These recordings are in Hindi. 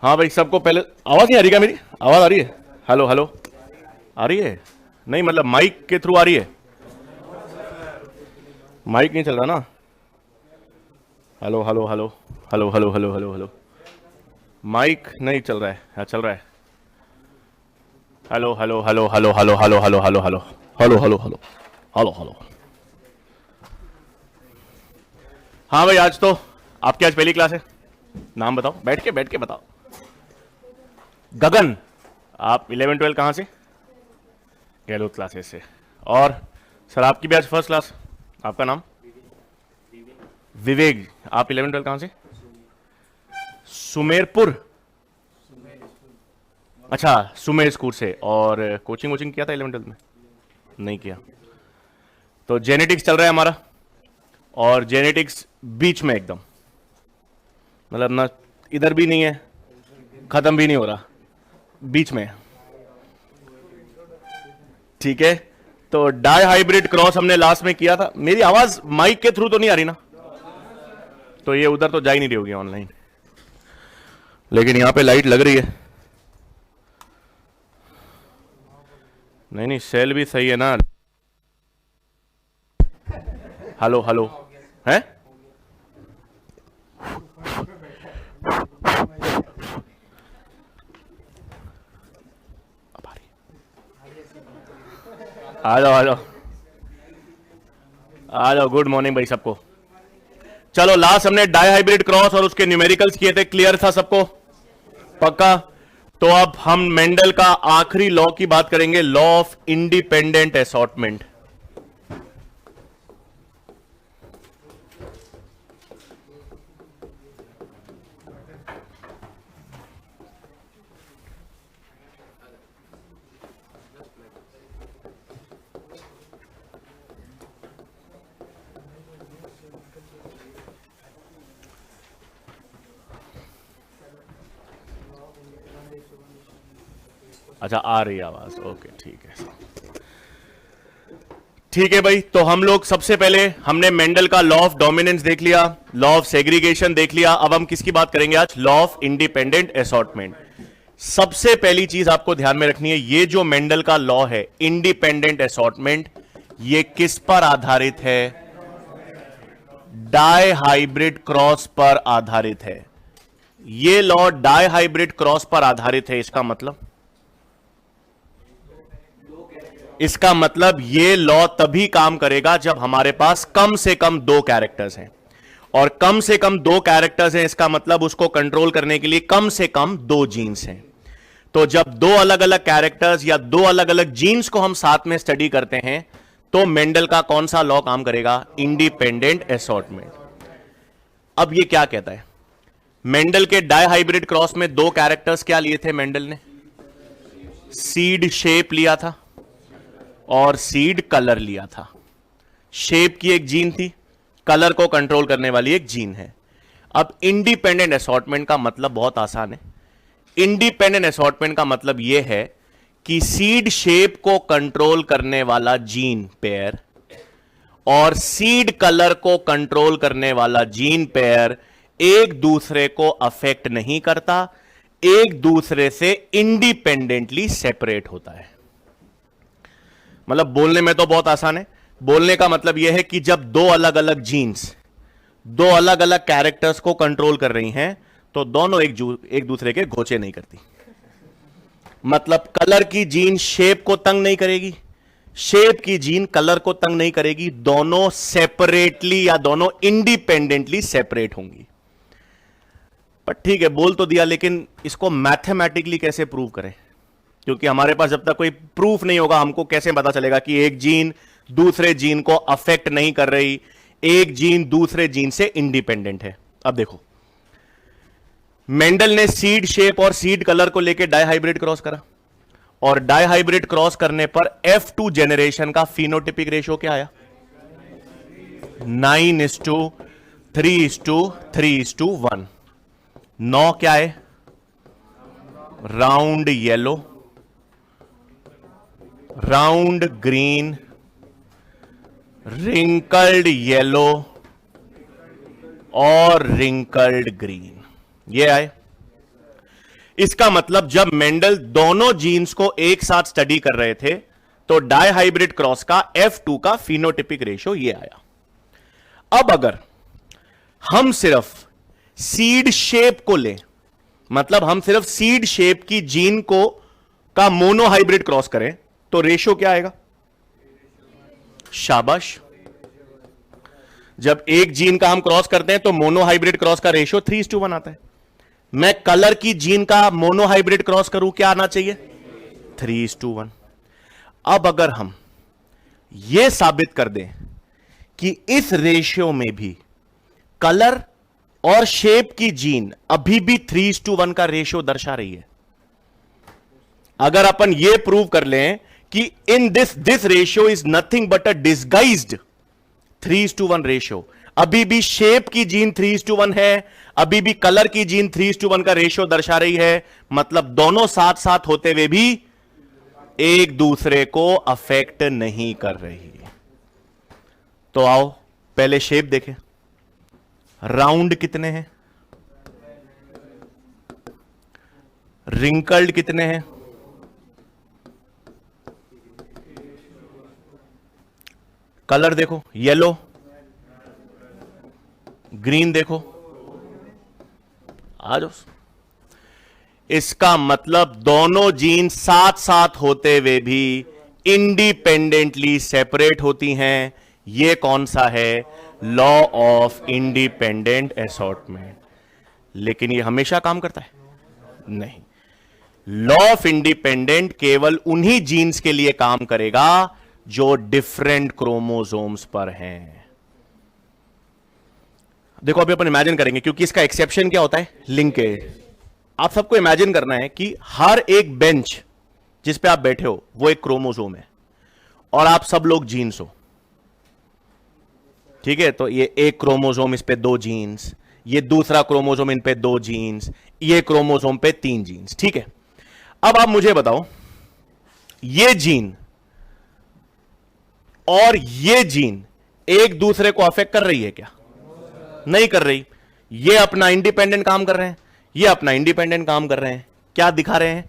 हाँ भाई, सबको पहले आवाज नहीं आ रही क्या? मेरी आवाज आ रही है? हेलो हेलो, आ रही है? नहीं मतलब माइक के थ्रू आ रही है? माइक नहीं चल रहा ना? Hello hello hello hello hello hello hello hello, mic नहीं चल रहा है या चल रहा है? Hello hello hello hello hello hello hello hello hello hello hello hello hello hello. हाँ भाई, आज तो आपकी आज पहली क्लास है। नाम बताओ, बैठ के बताओ। गगन। आप 11-12 कहाँ से? गहलोत क्लासेस से। और सर आपकी भी आज फर्स्ट क्लास। आपका नाम? विवेक। आप 11-12 कहाँ से? सुमेरपुर। अच्छा, सुमेर स्कूल से। और कोचिंग वोचिंग किया था 11-12 में? नहीं किया। तो जेनेटिक्स चल रहा है हमारा, और जेनेटिक्स बीच में एकदम, मतलब ना इधर भी नहीं है, खत्म भी नहीं हो रहा, बीच में। ठीक है। तो डाई हाइब्रिड क्रॉस हमने लास्ट में किया था। मेरी आवाज माइक के थ्रू तो नहीं आ रही ना? तो ये उधर तो जा ही नहीं रही होगी ऑनलाइन, लेकिन यहां पे लाइट लग रही है। नहीं नहीं, सेल भी सही है ना? हेलो हेलो है। आ जाओ आ जाओ आ जाओ। गुड मॉर्निंग भाई सबको। चलो, लास्ट हमने डाई हाइब्रिड क्रॉस और उसके न्यूमेरिकल्स किए थे। क्लियर था सबको? पक्का? तो अब हम मेंडल का आखिरी लॉ की बात करेंगे, लॉ ऑफ इंडिपेंडेंट असॉर्टमेंट। अच्छा, आ रही है आवाज? ओके, ठीक है। ठीक है भाई, तो हम लोग सबसे पहले हमने मेंडल का लॉ ऑफ डोमिनेंस देख लिया, लॉ ऑफ सेग्रीगेशन देख लिया। अब हम किसकी बात करेंगे आज? Law of independent assortment. सबसे पहली चीज आपको ध्यान में रखनी है, ये जो मेंडल का लॉ है इंडिपेंडेंट असॉर्टमेंट, ये किस पर आधारित है? डाई हाइब्रिड क्रॉस पर आधारित है। ये लॉ डाई हाइब्रिड क्रॉस पर आधारित है। इसका मतलब ये लॉ तभी काम करेगा जब हमारे पास कम से कम दो कैरेक्टर्स हैं, और कम से कम दो कैरेक्टर्स हैं, इसका मतलब उसको कंट्रोल करने के लिए कम से कम दो जीन्स हैं। तो जब दो अलग अलग कैरेक्टर्स या दो अलग अलग जीन्स को हम साथ में स्टडी करते हैं, तो मेंडल का कौन सा लॉ काम करेगा? Independent assortment. अब ये क्या कहता है? मेंडल के डाई हाइब्रिड क्रॉस में दो कैरेक्टर्स क्या लिए थे मेंडल ने? सीड शेप लिया था और सीड कलर लिया था। शेप की एक जीन थी, कलर को कंट्रोल करने वाली एक जीन है। अब इंडिपेंडेंट असॉर्टमेंट का मतलब बहुत आसान है। इंडिपेंडेंट असॉर्टमेंट का मतलब यह है कि सीड शेप को कंट्रोल करने वाला जीन पेयर और सीड कलर को कंट्रोल करने वाला जीन पेयर एक दूसरे को अफेक्ट नहीं करता, एक दूसरे से इंडिपेंडेंटली सेपरेट होता है। मतलब बोलने में तो बहुत आसान है। बोलने का मतलब यह है कि जब दो अलग अलग जीन्स दो अलग अलग कैरेक्टर्स को कंट्रोल कर रही हैं, तो दोनों एक दूसरे के घोचे नहीं करती। मतलब कलर की जीन शेप को तंग नहीं करेगी, शेप की जीन कलर को तंग नहीं करेगी, दोनों सेपरेटली या दोनों इंडिपेंडेंटली सेपरेट होंगी। पर ठीक है, बोल तो दिया, लेकिन इसको मैथमेटिकली कैसे प्रूव करें? क्योंकि हमारे पास जब तक कोई प्रूफ नहीं होगा, हमको कैसे पता चलेगा कि एक जीन दूसरे जीन को अफेक्ट नहीं कर रही, एक जीन दूसरे जीन से इंडिपेंडेंट है? अब देखो, मेंडल ने सीड शेप और सीड कलर को लेकर डाई हाइब्रिड क्रॉस करा, और डाई हाइब्रिड क्रॉस करने पर F2 जेनरेशन का फिनोटिपिक रेशियो क्या आया? 9:3:3:1। 9 क्या है? Round yellow, round green, wrinkled yellow और रिंकल्ड ग्रीन, ये आए। इसका मतलब जब मेंडल दोनों जीन्स को एक साथ स्टडी कर रहे थे तो डायहाइब्रिड क्रॉस का F2 का फिनोटिपिक रेशियो ये आया। अब अगर हम सिर्फ सीड शेप को लें, मतलब हम सिर्फ सीड शेप की जीन को का मोनोहाइब्रिड क्रॉस करें तो रेशियो क्या आएगा? शाबाश। जब एक जीन का हम क्रॉस करते हैं तो मोनोहाइब्रिड क्रॉस का रेशियो 3:1 आता है। मैं कलर की जीन का मोनोहाइब्रिड क्रॉस करूं, क्या आना चाहिए? 3:1। अब अगर हम यह साबित कर दें कि इस रेशियो में भी कलर और शेप की जीन अभी भी 3:1 का रेशियो दर्शा रही है, अगर अपन यह प्रूव कर लें कि in this ratio is nothing but a disguised 3:1 ratio, अभी भी शेप की जीन 3:1 है, अभी भी कलर की जीन 3:1 का रेशियो दर्शा रही है, मतलब दोनों साथ साथ होते हुए भी एक दूसरे को अफेक्ट नहीं कर रही। तो आओ पहले शेप देखें। राउंड कितने हैं? रिंकल्ड कितने हैं? कलर देखो, येलो, ग्रीन देखो, आ जाओ। इसका मतलब दोनों जीन साथ साथ होते हुए भी इंडिपेंडेंटली सेपरेट होती हैं। यह कौन सा है? Law of independent assortment. लेकिन यह हमेशा काम करता है? नहीं। लॉ ऑफ इंडिपेंडेंट केवल उन्हीं जीन्स के लिए काम करेगा जो डिफरेंट क्रोमोसोम्स पर हैं। देखो अभी अपन इमेजिन करेंगे, क्योंकि इसका एक्सेप्शन क्या होता है? लिंकेज। आप सबको इमेजिन करना है कि हर एक बेंच जिस पे आप बैठे हो वो एक क्रोमोसोम है और आप सब लोग जीन्स हो, ठीक है? तो ये एक क्रोमोसोम, इस पे 2 जीन्स, ये दूसरा क्रोमोसोम, इन पे 2 जीन्स, ये क्रोमोसोम पे 3 जीन्स, ठीक है? अब आप मुझे बताओ, ये जीन और ये जीन एक दूसरे को अफेक्ट कर रही है क्या? नहीं कर रही। ये अपना इंडिपेंडेंट काम कर रहे हैं, ये अपना इंडिपेंडेंट काम कर रहे हैं। क्या दिखा रहे हैं?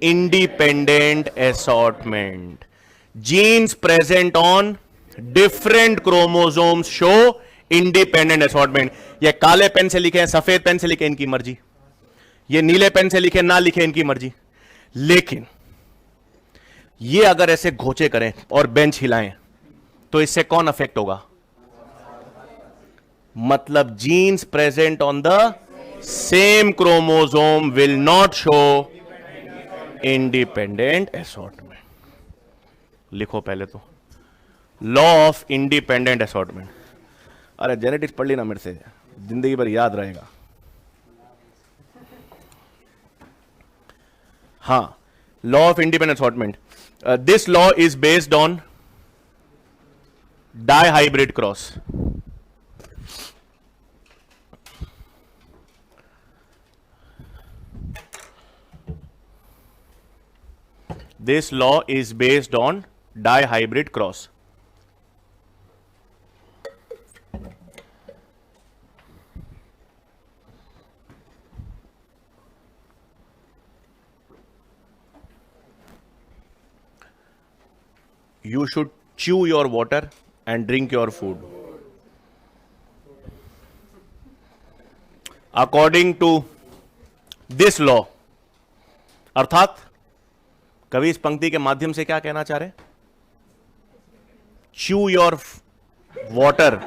Independent assortment. Jeans present on different chromosomes show independent assortment. ये काले पेन से लिखे हैं, सफेद पेन से लिखे, इनकी मर्जी। ये नीले पेन से लिखे, ना लिखे, इनकी मर्जी। लेकिन ये अगर ऐसे घोचे करें और बेंच हिलाएं तो इससे कौन अफेक्ट होगा? मतलब jeans present on the same chromosome will not show independent assortment. लिखो पहले तो लॉ ऑफ इंडिपेंडेंट असॉर्टमेंट। अरे जेनेटिक्स पढ़ ली ना मेरे से, जिंदगी भर याद रहेगा। हां, law of independent assortment. This law is based on dihybrid cross. This law is based on dihybrid cross. You should chew your water and drink your food. According to this law, अर्थात कवि इस पंक्ति के माध्यम से क्या कहना चाह रहे? Chew your water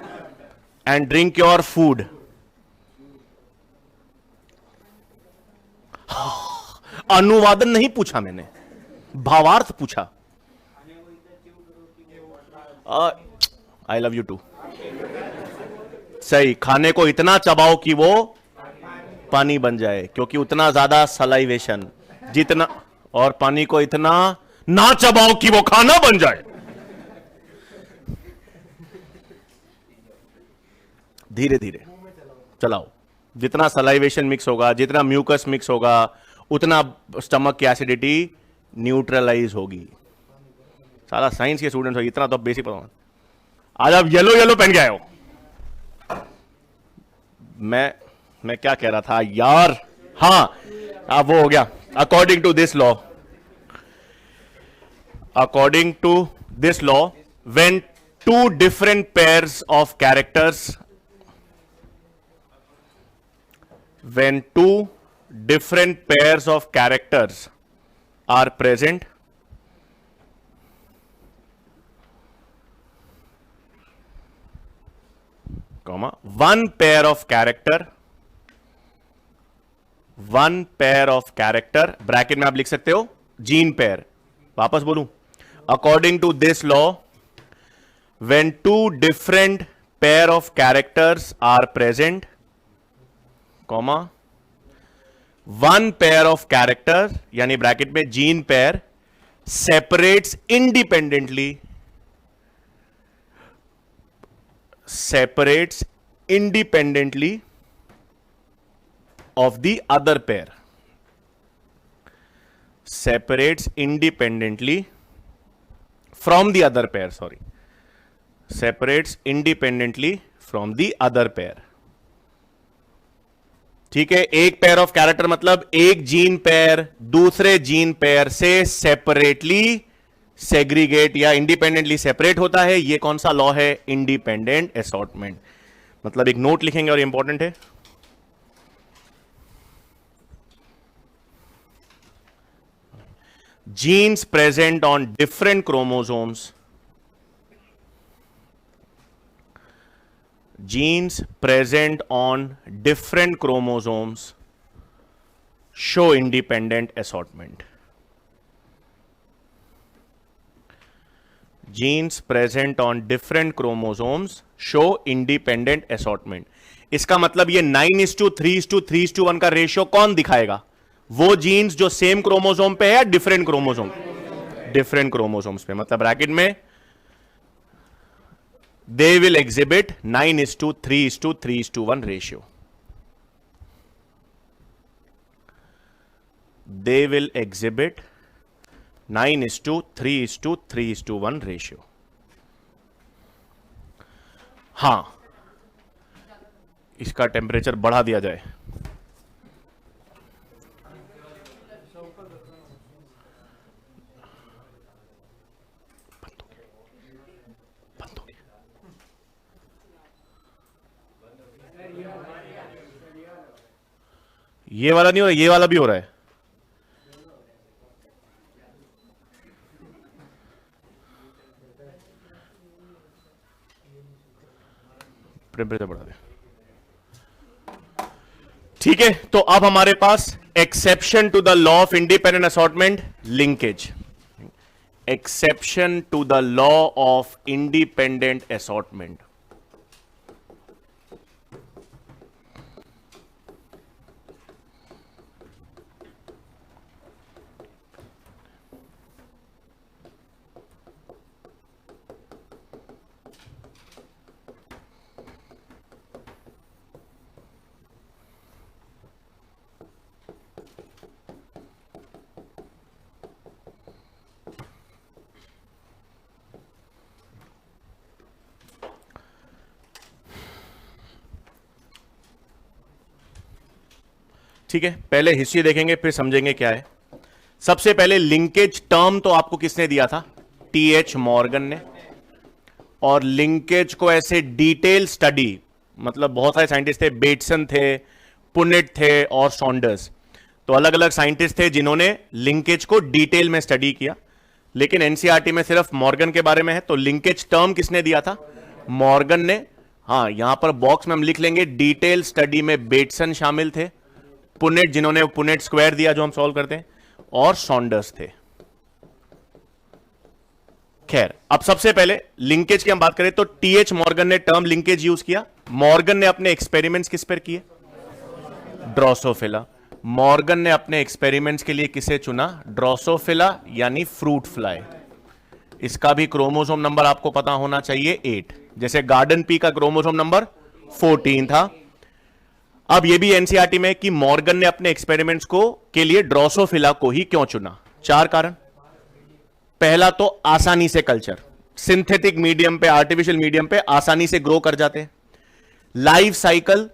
and drink your food. अनुवादन नहीं पूछा मैंने, भावार्थ पूछा। I love you too. सही, खाने को इतना चबाओ कि वो पानी बन जाए, क्योंकि उतना ज्यादा सलाइवेशन, जितना, और पानी को इतना ना चबाओ कि वो खाना बन जाए। धीरे धीरे चलाओ। जितना सलाइवेशन मिक्स होगा, जितना म्यूकस मिक्स होगा, उतना स्टमक की एसिडिटी न्यूट्रलाइज होगी। सारा साइंस के स्टूडेंट्स हो, इतना तो बेसिक पता। आज आप येलो येलो पहन के आए हो। मैं क्या कह रहा था यार? हां, अब वो हो गया। According to this law, according to this law, when two different pairs of characters, when two different pairs of characters are present, comma, one pair of character, one pair of character, bracket में आप लिख सकते हो जीन पेयर। वापस बोलूं, according to this law, when two different pair of characters are present, comma, one pair of character यानी ब्रैकेट में gene pair separates independently of the other pair, separates independently from the other pair, sorry, separates independently from the other pair। ठीक है, एक पेयर ऑफ कैरेक्टर मतलब एक जीन पेयर दूसरे जीन पेयर से सेपरेटली सेग्रीगेट या इंडिपेंडेंटली सेपरेट होता है। ये कौन सा लॉ है? Independent assortment. मतलब एक नोट लिखेंगे और इंपॉर्टेंट है, genes present on different chromosomes, genes present on different chromosomes show independent assortment, genes present on different chromosomes show independent assortment। इसका मतलब ये 9:3:3:1 का रेशियो कौन दिखाएगा? वो जीन्स जो सेम क्रोमोसोम पे है या डिफरेंट क्रोमोसोम? डिफरेंट क्रोमोसोम्स पे। मतलब ब्रैकेट में they will exhibit 9:3:3:1 ratio, they will exhibit 9:3:3:1 ratio. हां, इसका टेम्परेचर बढ़ा दिया जाए। ये वाला नहीं हो रहा, ये वाला भी हो रहा है। टेम्परेचर बढ़ा दे। ठीक है, तो अब हमारे पास exception to the law of independent assortment, linkage. Exception to the law of independent assortment. ठीक है, पहले हिस्ट्री देखेंगे फिर समझेंगे क्या है। सबसे पहले लिंकेज टर्म तो आपको किसने दिया था? टीएच मॉर्गन ने। और लिंकेज को ऐसे डिटेल स्टडी, मतलब बहुत सारे साइंटिस्ट थे, बेटसन थे, पुनेट थे और सॉन्डर्स, तो अलग अलग साइंटिस्ट थे जिन्होंने लिंकेज को डिटेल में स्टडी किया। लेकिन एनसीईआरटी में सिर्फ मॉर्गन के बारे में है। तो लिंकेज टर्म किसने दिया था? मॉर्गन ने। हाँ, यहां पर बॉक्स में हम लिख लेंगे डिटेल स्टडी में बेटसन शामिल थे, पुनेट जिन्होंने पुनेट स्क्वायर दिया जो हम सॉल्व करते हैं, और सॉन्डर्स थे। खैर, अब सबसे पहले लिंकेज की हम बात करें तो टीएच मॉर्गन ने टर्म लिंकेज यूज किया। मॉर्गन ने अपने एक्सपेरिमेंट्स किस पर किए? ड्रोसोफिला। मॉर्गन ने अपने एक्सपेरिमेंट्स के लिए किसे चुना? ड्रोसोफिला यानी फ्रूट फ्लाई। इसका भी क्रोमोसोम नंबर आपको पता होना चाहिए 8, जैसे गार्डन पी का क्रोमोसोम नंबर 14 था। अब यह भी एनसीईआरटी में कि मॉर्गन ने अपने एक्सपेरिमेंट्स को के लिए ड्रोसोफिला को ही क्यों चुना? 4 कारण। पहला तो आसानी से कल्चर, सिंथेटिक मीडियम पे, आर्टिफिशियल मीडियम पे आसानी से ग्रो कर जाते हैं। लाइफ साइकिल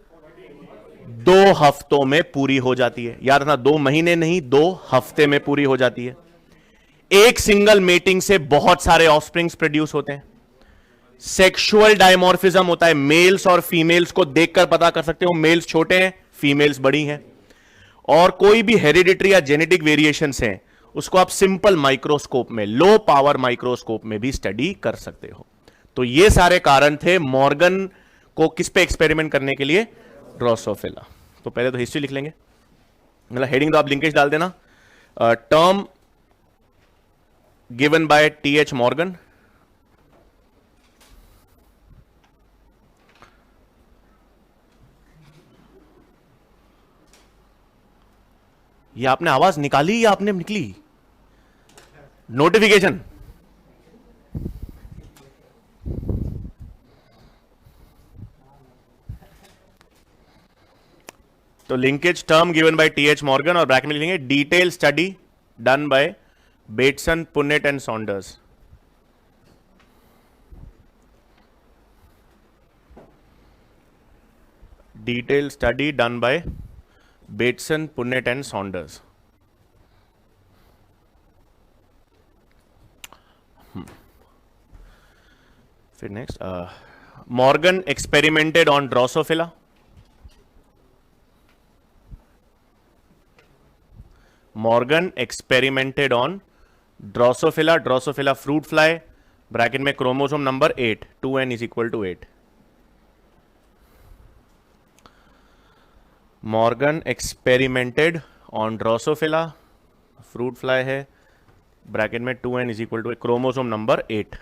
2 हफ्तों में पूरी हो जाती है। याद रखना, 2 महीने नहीं, 2 हफ्ते में पूरी हो जाती है। एक सिंगल मेटिंग से बहुत सारे ऑफस्प्रिंग्स प्रोड्यूस होते हैं। सेक्सुअल डायमॉर्फिज्म होता है, मेल्स और फीमेल्स को देखकर पता कर सकते हो, मेल्स छोटे हैं, फीमेल्स बड़ी हैं। और कोई भी हेरिडिटरी या जेनेटिक वेरिएशंस हैं, उसको आप सिंपल माइक्रोस्कोप में, लो पावर माइक्रोस्कोप में भी स्टडी कर सकते हो। तो ये सारे कारण थे मॉर्गन को किस पे एक्सपेरिमेंट करने के लिए, ड्रोसोफिला। तो पहले तो हिस्ट्री लिख लेंगे, मतलब हेडिंग तो आप लिंकेज डाल देना। Term given by T H. Morgan, ये आपने आवाज निकाली या आपने निकली? नोटिफिकेशन। तो linkage term given by T H. Morgan और ब्रैकेट में लिखेंगे detail study done by Bateson, Punnett and Saunders. Detail study done by Bateson, Punnett and Saunders. फिर next, Morgan experimented on drosophila. Morgan experimented on drosophila, drosophila fruit fly, bracket में chromosome number 8, 2n is equal to 8। Morgan experimented on Drosophila, fruit fly है, ब्रैकेट में 2n is equal to chromosome number 8।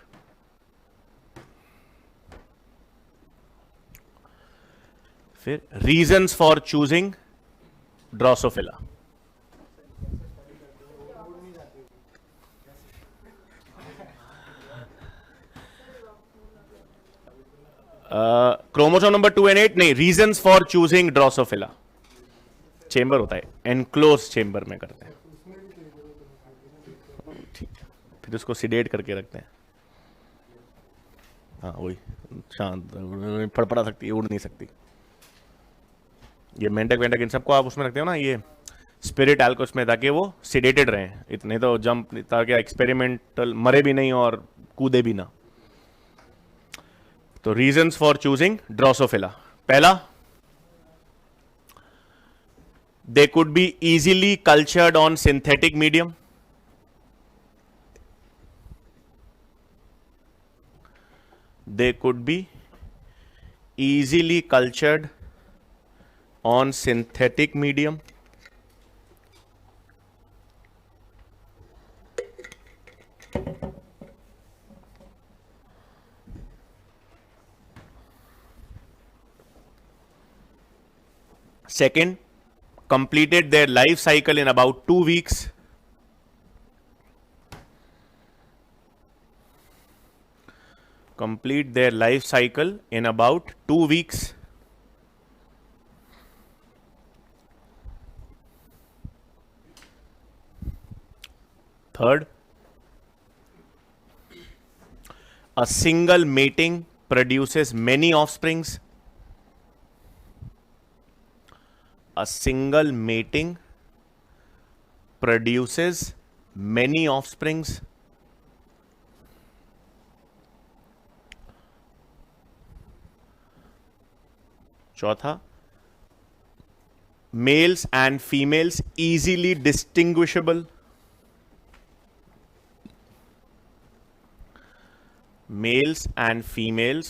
फिर reasons for choosing Drosophila. Chromosome number 2 and 8 नहीं, reasons for choosing Drosophila. Chamber होता है, एनक्लोज चेंबर में करते हैं, ठीक, फिर उसको सिडेट करके रखते हैं। हाँ वही, शांत, फड़फड़ा सकती है, उड़ नहीं सकती। ये मेंढक वेंढक इन सबको आप उसमें रखते हो ना, ये स्पिरिट एल्कोस में, ताकि वो सिडेटेड रहें, इतने तो जंप, ताकि एक्सपेरिमेंटल मरे भी नहीं और कूदे भी ना। तो रीजंस फॉर चूजिंग ड्रोसोफिला, पहला, they could be easily cultured on synthetic medium. They could be easily cultured on synthetic medium. Second, completed their life cycle in about 2 weeks. Complete their life cycle in about 2 weeks. Third, a single mating produces many offsprings. A single mating produces many offsprings. चौथा, males and females easily distinguishable. Males and females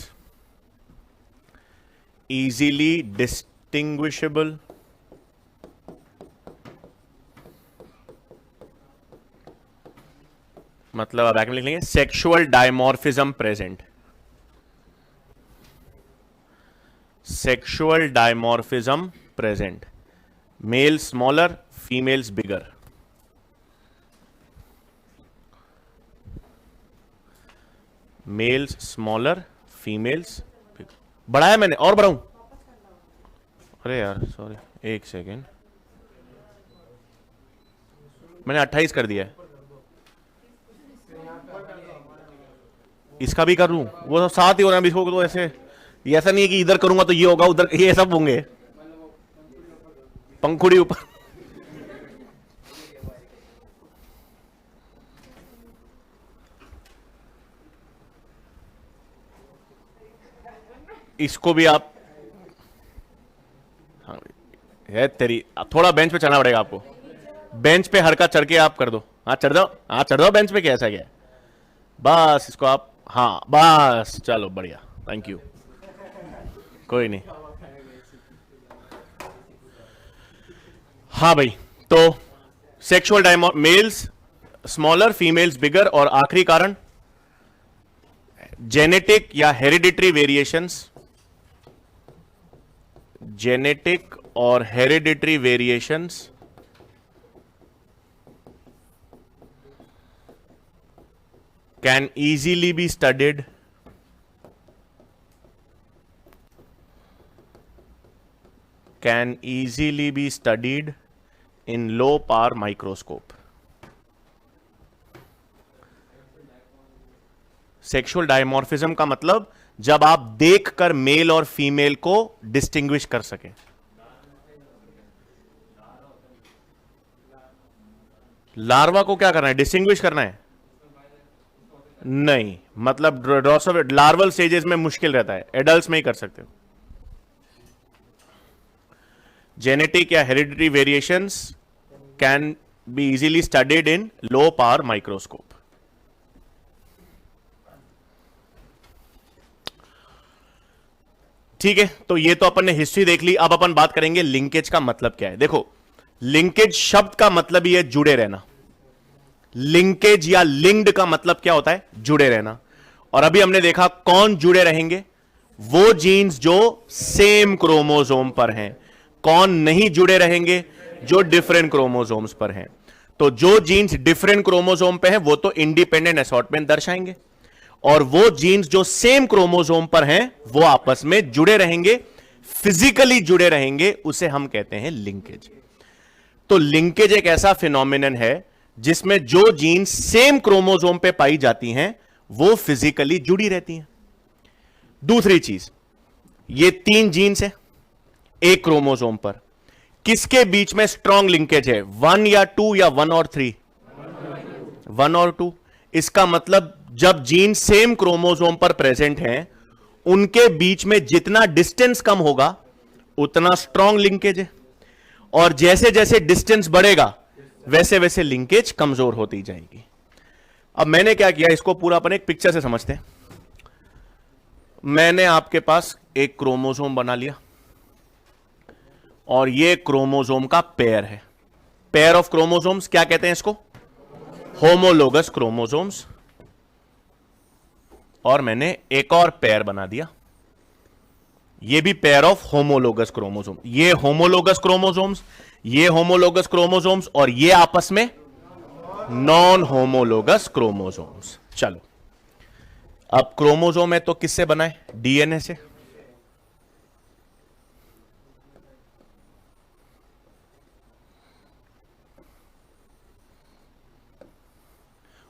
easily distinguishable. मतलब अब लिख लेंगे sexual dimorphism present. Sexual dimorphism present. Male smaller, females bigger. Males smaller, females bigger. बढ़ाया मैंने और बढ़ाऊं? अरे यार सॉरी, एक सेकेंड, मैंने 28 कर दिया है. इसका भी कर लूं? वो तो साथ ही हो रहा है. इसको तो ऐसे, ये ऐसा नहीं है कि इधर करूंगा तो ये होगा, उधर ये सब होंगे. पंखुड़ी ऊपर। इसको भी आप, हाँ है तेरी, थोड़ा बेंच पे चढ़ना पड़ेगा आपको। बेंच पे हरकत चढ़ के आप कर दो। हाँ चढ़ दो, हाँ चढ़ दो बेंच पे। कैसा क्या है, बस इसको आप, हाँ बस चलो बढ़िया, थैंक यू। कोई नहीं। हाँ भाई, तो सेक्सुअल डायमॉर्फ, मेल्स स्मॉलर, फीमेल्स बिगर, और आखिरी कारण जेनेटिक या हेरिडिटरी वेरिएशंस। जेनेटिक और hereditary variations can easily be studied in low power microscope. Sexual dimorphism का मतलब जब आप देखकर मेल और फीमेल को डिस्टिंग्विश कर सके। लार्वा को क्या करना है, डिस्टिंग्विश करना है? नहीं, मतलब लार्वल स्टेजेस में मुश्किल रहता है, एडल्ट्स में ही कर सकते हो। जेनेटिक या hereditary variations can be easily studied in low power microscope. ठीक है, तो ये तो अपन ने हिस्ट्री देख ली। अब अपन बात करेंगे लिंकेज का मतलब क्या है। देखो, लिंकेज शब्द का मतलब ही है जुड़े रहना। लिंकेज या लिंक्ड का मतलब क्या होता है? जुड़े रहना। और अभी हमने देखा कौन जुड़े रहेंगे, वो जीन्स जो सेम क्रोमोसोम पर हैं। कौन नहीं जुड़े रहेंगे? जो डिफरेंट क्रोमोसोम्स पर हैं। तो जो जीन्स डिफरेंट क्रोमोसोम पे हैं वो तो इंडिपेंडेंट असॉर्टमेंट दर्शाएंगे, और वो जीन्स जो सेम क्रोमोसोम पर हैं वो आपस में जुड़े रहेंगे, फिजिकली जुड़े रहेंगे, उसे हम कहते हैं लिंकेज। तो लिंकेज एक ऐसा फिनोमिनन है जिसमें जो जीन्स सेम क्रोमोसोम पे पाई जाती हैं वो फिजिकली जुड़ी रहती हैं। दूसरी चीज, ये 3 जीन्स है एक क्रोमोसोम पर, किसके बीच में स्ट्रॉन्ग लिंकेज है? 1 या 2 या 1 और 3? 1 और 2। इसका मतलब जब जीन सेम क्रोमोसोम पर प्रेजेंट हैं, उनके बीच में जितना डिस्टेंस कम होगा उतना स्ट्रॉन्ग लिंकेज है, और जैसे जैसे डिस्टेंस बढ़ेगा वैसे वैसे लिंकेज कमजोर होती जाएगी। अब मैंने क्या किया, इसको पूरा अपन एक पिक्चर से समझते हैं। मैंने आपके पास एक क्रोमोसोम बना लिया, और ये क्रोमोसोम का पेयर है। पेयर ऑफ क्रोमोसोम्स क्या कहते हैं इसको? Homologous chromosomes. और मैंने एक और पेयर बना दिया, ये भी पेयर ऑफ होमोलोगस क्रोमोसोम। ये होमोलोगस क्रोमोसोम्स, ये होमोलोगस क्रोमोसोम्स, और ये आपस में नॉन होमोलोगस क्रोमोसोम्स। चलो, अब क्रोमोसोम है तो किससे बना है? डीएनए से।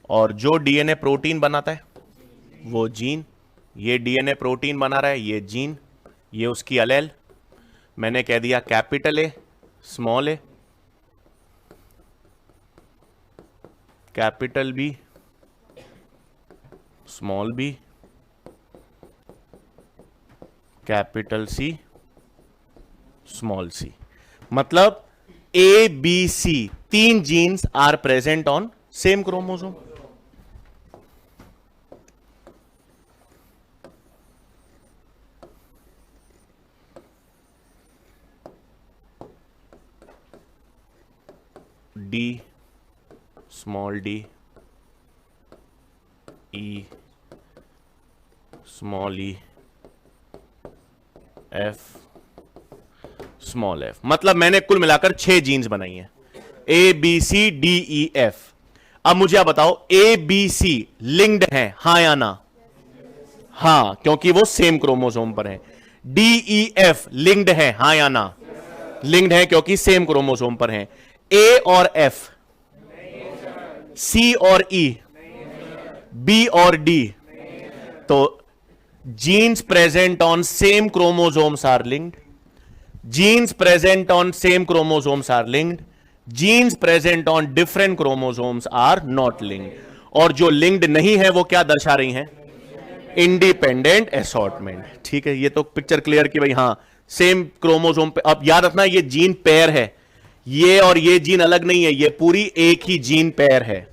और जो डीएनए प्रोटीन बनाता है वो जीन। ये डीएनए प्रोटीन बना रहा है, ये जीन, ये उसकी अलेल। मैंने कह दिया capital A, small A, capital B, small B, capital C, small C. मतलब A B C 3 genes are present on same chromosome. D, small D, E, small E, F, small F. मतलब मैंने कुल मिलाकर 6 जीन्स बनाई हैं, A B C D E F. अब मुझे आप बताओ, ए बी सी लिंक्ड है, हां या ना? हां, क्योंकि वो सेम क्रोमोसोम पर है। डी ई एफ लिंक्ड है, हां या ना? लिंक्ड है क्योंकि सेम क्रोमोसोम पर है। ए और एफ, सी और ई, बी और डी, तो genes present on same chromosomes are linked. genes present on same chromosomes are linked, genes present on different chromosomes are not linked, और जो linked नहीं है वो क्या दर्शा रही हैं, इंडिपेंडेंट असॉर्टमेंट। ठीक है, ये तो पिक्चर क्लियर की भाई हाँ सेम क्रोमोसोम पे। अब याद रखना ये जीन पेयर है, ये और ये जीन अलग नहीं है, ये पूरी एक ही जीन पेयर है,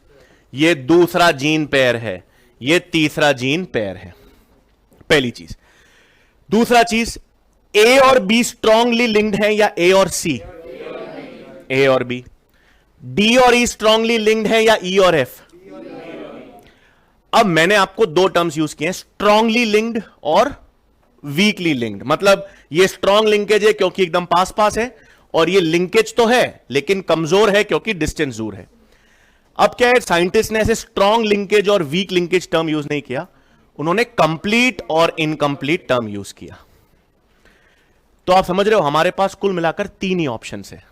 ये दूसरा जीन पेयर है, ये तीसरा जीन पेयर है, पहली चीज। दूसरा चीज, ए और बी स्ट्रांगली लिंक्ड है या ए और सी, ए और बी। डी और ई स्ट्रांगली लिंक्ड है या ई और एफ। अब मैंने आपको दो टर्म्स यूज किए हैं, स्ट्रांगली लिंक्ड और वीकली लिंक्ड। मतलब ये स्ट्रांग लिंकेज है क्योंकि एकदम पास पास है, और ये लिंकेज तो है लेकिन कमजोर है क्योंकि डिस्टेंस दूर है। अब क्या है, साइंटिस्ट ने ऐसे स्ट्रांग लिंकेज और वीक लिंकेज टर्म यूज नहीं किया, उन्होंने कंप्लीट और इनकंप्लीट टर्म यूज किया। तो आप समझ रहे हो हमारे पास कुल मिलाकर तीन ही ऑप्शन है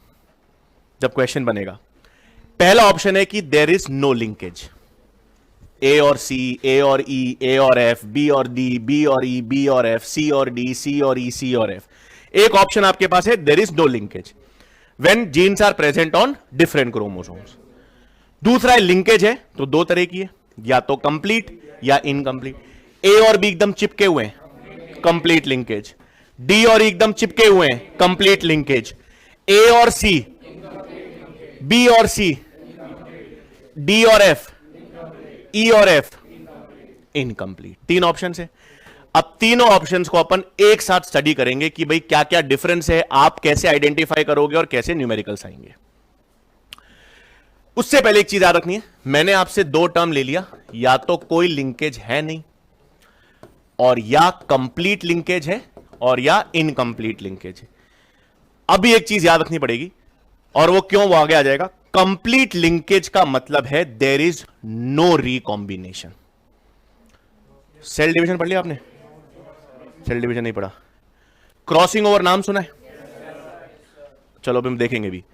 जब क्वेश्चन बनेगा। पहला ऑप्शन है कि देयर इज नो लिंकेज, ए और सी, ए और ई, ए और एफ, बी और डी, बी और ई, बी और एफ, सी और डी, सी और ई, सी और एफ। एक ऑप्शन आपके पास है there is no linkage when genes are present on different chromosomes. दूसरा है लिंकेज है, तो दो तरह की है, या तो कंप्लीट या इनकंप्लीट। ए और बी एकदम चिपके हुए हैं, कंप्लीट लिंकेज। डी और ई एकदम चिपके हुए हैं, कंप्लीट लिंकेज। ए और सी, बी और सी, डी और एफ, ई और एफ, इनकंप्लीट। तीन ऑप्शन है। अब तीनों ऑप्शंस को अपन एक साथ स्टडी करेंगे कि भाई क्या क्या डिफरेंस है, आप कैसे आइडेंटिफाई करोगे और कैसे न्यूमेरिकल्स आएंगे। उससे पहले एक चीज याद रखनी है, मैंने आपसे दो टर्म ले लिया, या तो कोई लिंकेज है नहीं, और या कंप्लीट लिंकेज है, और या इनकंप्लीट लिंकेज है। अभी एक चीज याद रखनी पड़ेगी, और वो क्यों, वो आगे आ जाएगा। कंप्लीट लिंकेज का मतलब है there is no recombination. Cell division पढ़ लिया आपने? सेल डिवीजन नहीं पढ़ा। क्रॉसिंग ओवर नाम सुना है? चलो अभी हम देखेंगे भी।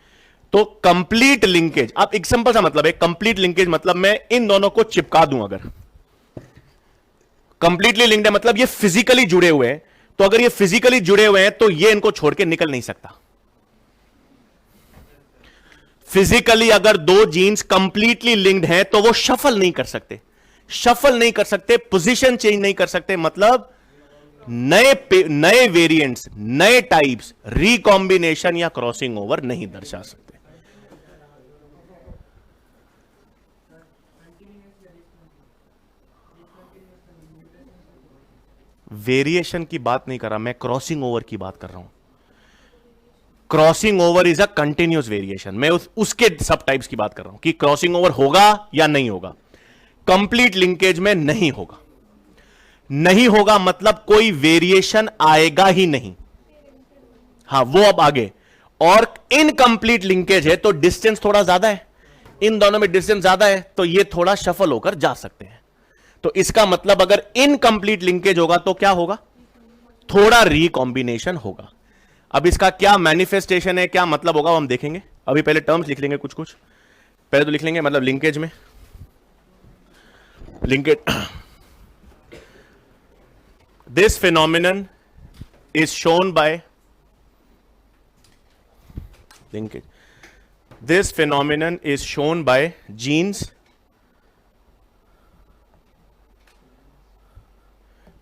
तो कंप्लीट लिंकेज, अब एक सिंपल सा मतलब है, कंप्लीट लिंकेज मतलब मैं इन दोनों को चिपका दूं। अगर कंप्लीटली लिंक्ड है मतलब ये फिजिकली जुड़े हुए हैं, तो अगर ये फिजिकली जुड़े हुए हैं तो ये इनको छोड़ के निकल नहीं सकता। फिजिकली अगर दो जीन्स कंप्लीटली लिंक्ड हैं तो वो शफल नहीं कर सकते, शफल नहीं कर सकते, पोजीशन चेंज नहीं कर सकते। मतलब नए वेरिएंट्स, नए टाइप्स, रिकॉम्बिनेशन या क्रॉसिंग ओवर नहीं दर्शा सकते। वेरिएशन की बात नहीं कर रहा मैं, क्रॉसिंग ओवर की बात कर रहा हूं। Crossing over is a continuous variation. मैं उसके सब टाइप्स की बात कर रहा हूं कि क्रॉसिंग ओवर होगा या नहीं होगा। कंप्लीट लिंकेज में नहीं होगा, नहीं होगा मतलब कोई वेरिएशन आएगा ही नहीं। हां वो अब आगे। और इनकंप्लीट लिंकेज है तो डिस्टेंस थोड़ा ज्यादा है, इन दोनों में डिस्टेंस ज्यादा है, तो ये थोड़ा शफल होकर जा सकते हैं। तो इसका मतलब अगर इनकंप्लीट लिंकेज होगा तो क्या होगा, थोड़ा रिकॉम्बिनेशन होगा। अब इसका क्या मैनिफेस्टेशन है, क्या मतलब होगा, वो हम देखेंगे। अभी पहले टर्म्स लिख लेंगे, कुछ कुछ पहले तो लिख लेंगे। मतलब लिंकेज में, linkage, this phenomenon is shown by linkage, this phenomenon is shown by genes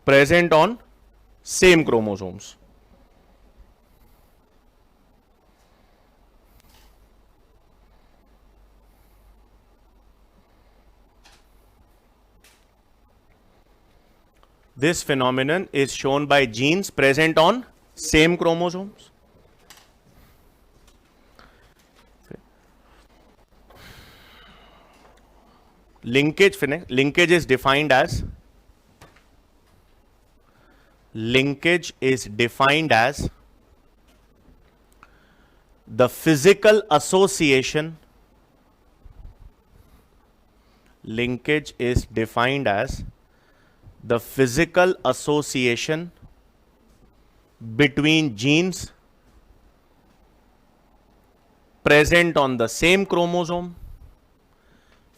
present on same chromosomes. This phenomenon is shown by genes present on same chromosomes. Linkage is defined as the physical association. Linkage is defined as the physical association between genes present on the same chromosome.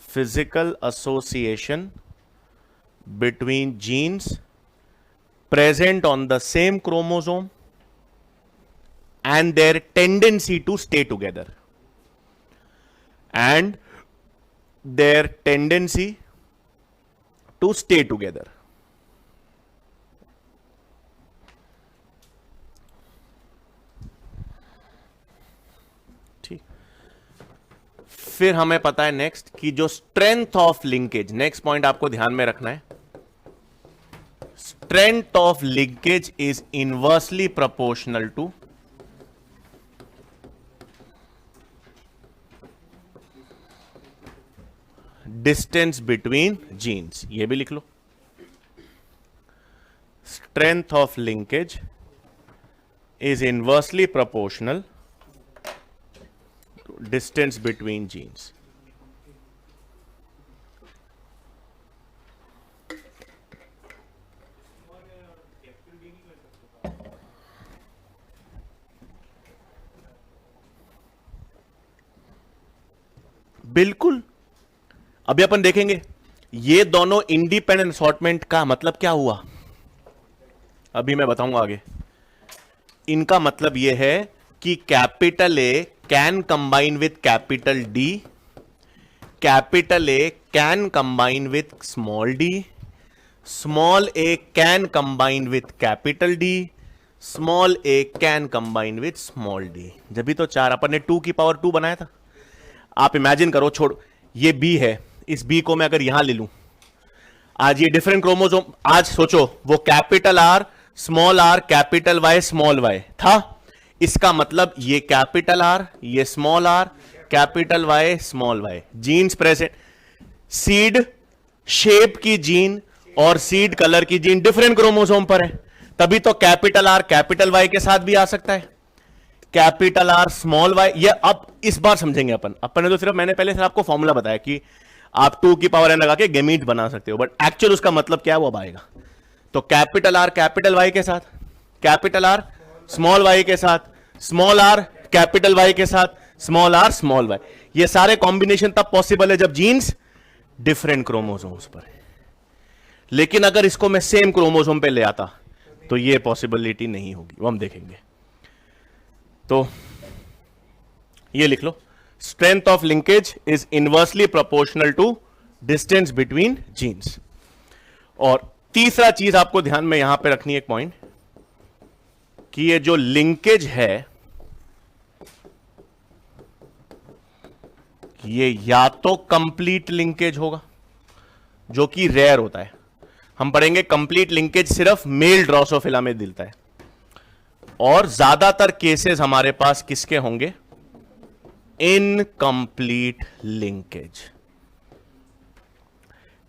Physical association between genes present on the same chromosome and their tendency to stay together. And their tendency to stay together. ठीक, फिर हमें पता है नेक्स्ट कि जो strength of linkage, next point आपको ध्यान में रखना है, strength of linkage is inversely proportional to distance between genes. ये भी लिख लो, strength of linkage is inversely proportional to distance between genes. बिल्कुल, अभी अपन देखेंगे ये दोनों इंडिपेंडेंट असॉर्टमेंट का मतलब क्या हुआ, अभी मैं बताऊंगा आगे। इनका मतलब यह है कि capital A can combine with capital D, capital A can combine with small D, small A can combine with capital D, small A can combine with small D. जब भी तो चार अपन ने 2 की पावर 2 बनाया था। आप इमेजिन करो, छोड़, ये बी है, इस बी को मैं अगर यहां ले लूं, आज ये डिफरेंट क्रोमोसोम, आज सोचो वो capital R small R capital Y small Y था, इसका मतलब ये कैपिटल आर, ये small R, capital Y small Y, genes present, seed shape की जीन और सीड कलर की जीन डिफरेंट क्रोमोसोम पर है, तभी तो कैपिटल आर कैपिटल वाई के साथ भी आ सकता है, कैपिटल आर स्मॉल वाई। ये अब इस बार समझेंगे अपन ने तो सिर्फ, मैंने पहले सिर्फ आपको फॉर्मूला बताया कि आप 2 की पावर n लगा के गेमीट बना सकते हो, बट एक्चुअल उसका मतलब क्या है वो अब आएगा। तो कैपिटल आर कैपिटल वाई के साथ, कैपिटल आर स्मॉल वाई के साथ, स्मॉल आर कैपिटल वाई के साथ, स्मॉल आर स्मॉल वाई, ये सारे कॉम्बिनेशन तब पॉसिबल है जब जीन्स डिफरेंट क्रोमोसोम्स पर है। लेकिन अगर इसको मैं सेम क्रोमोसोम पे ले आता तो ये पॉसिबिलिटी नहीं होगी, वो हम देखेंगे। तो ये लिख लो, strength of linkage is inversely proportional to distance between genes. और तीसरा चीज आपको ध्यान में यहां पे रखनी है एक पॉइंट, कि ये जो लिंकेज है ये या तो कंप्लीट लिंकेज होगा, जो कि रेयर होता है, हम पढ़ेंगे कंप्लीट लिंकेज सिर्फ मेल ड्रोसोफिला में मिलता है, और ज्यादातर केसेस हमारे पास किसके होंगे, इनकंप्लीट लिंकेज।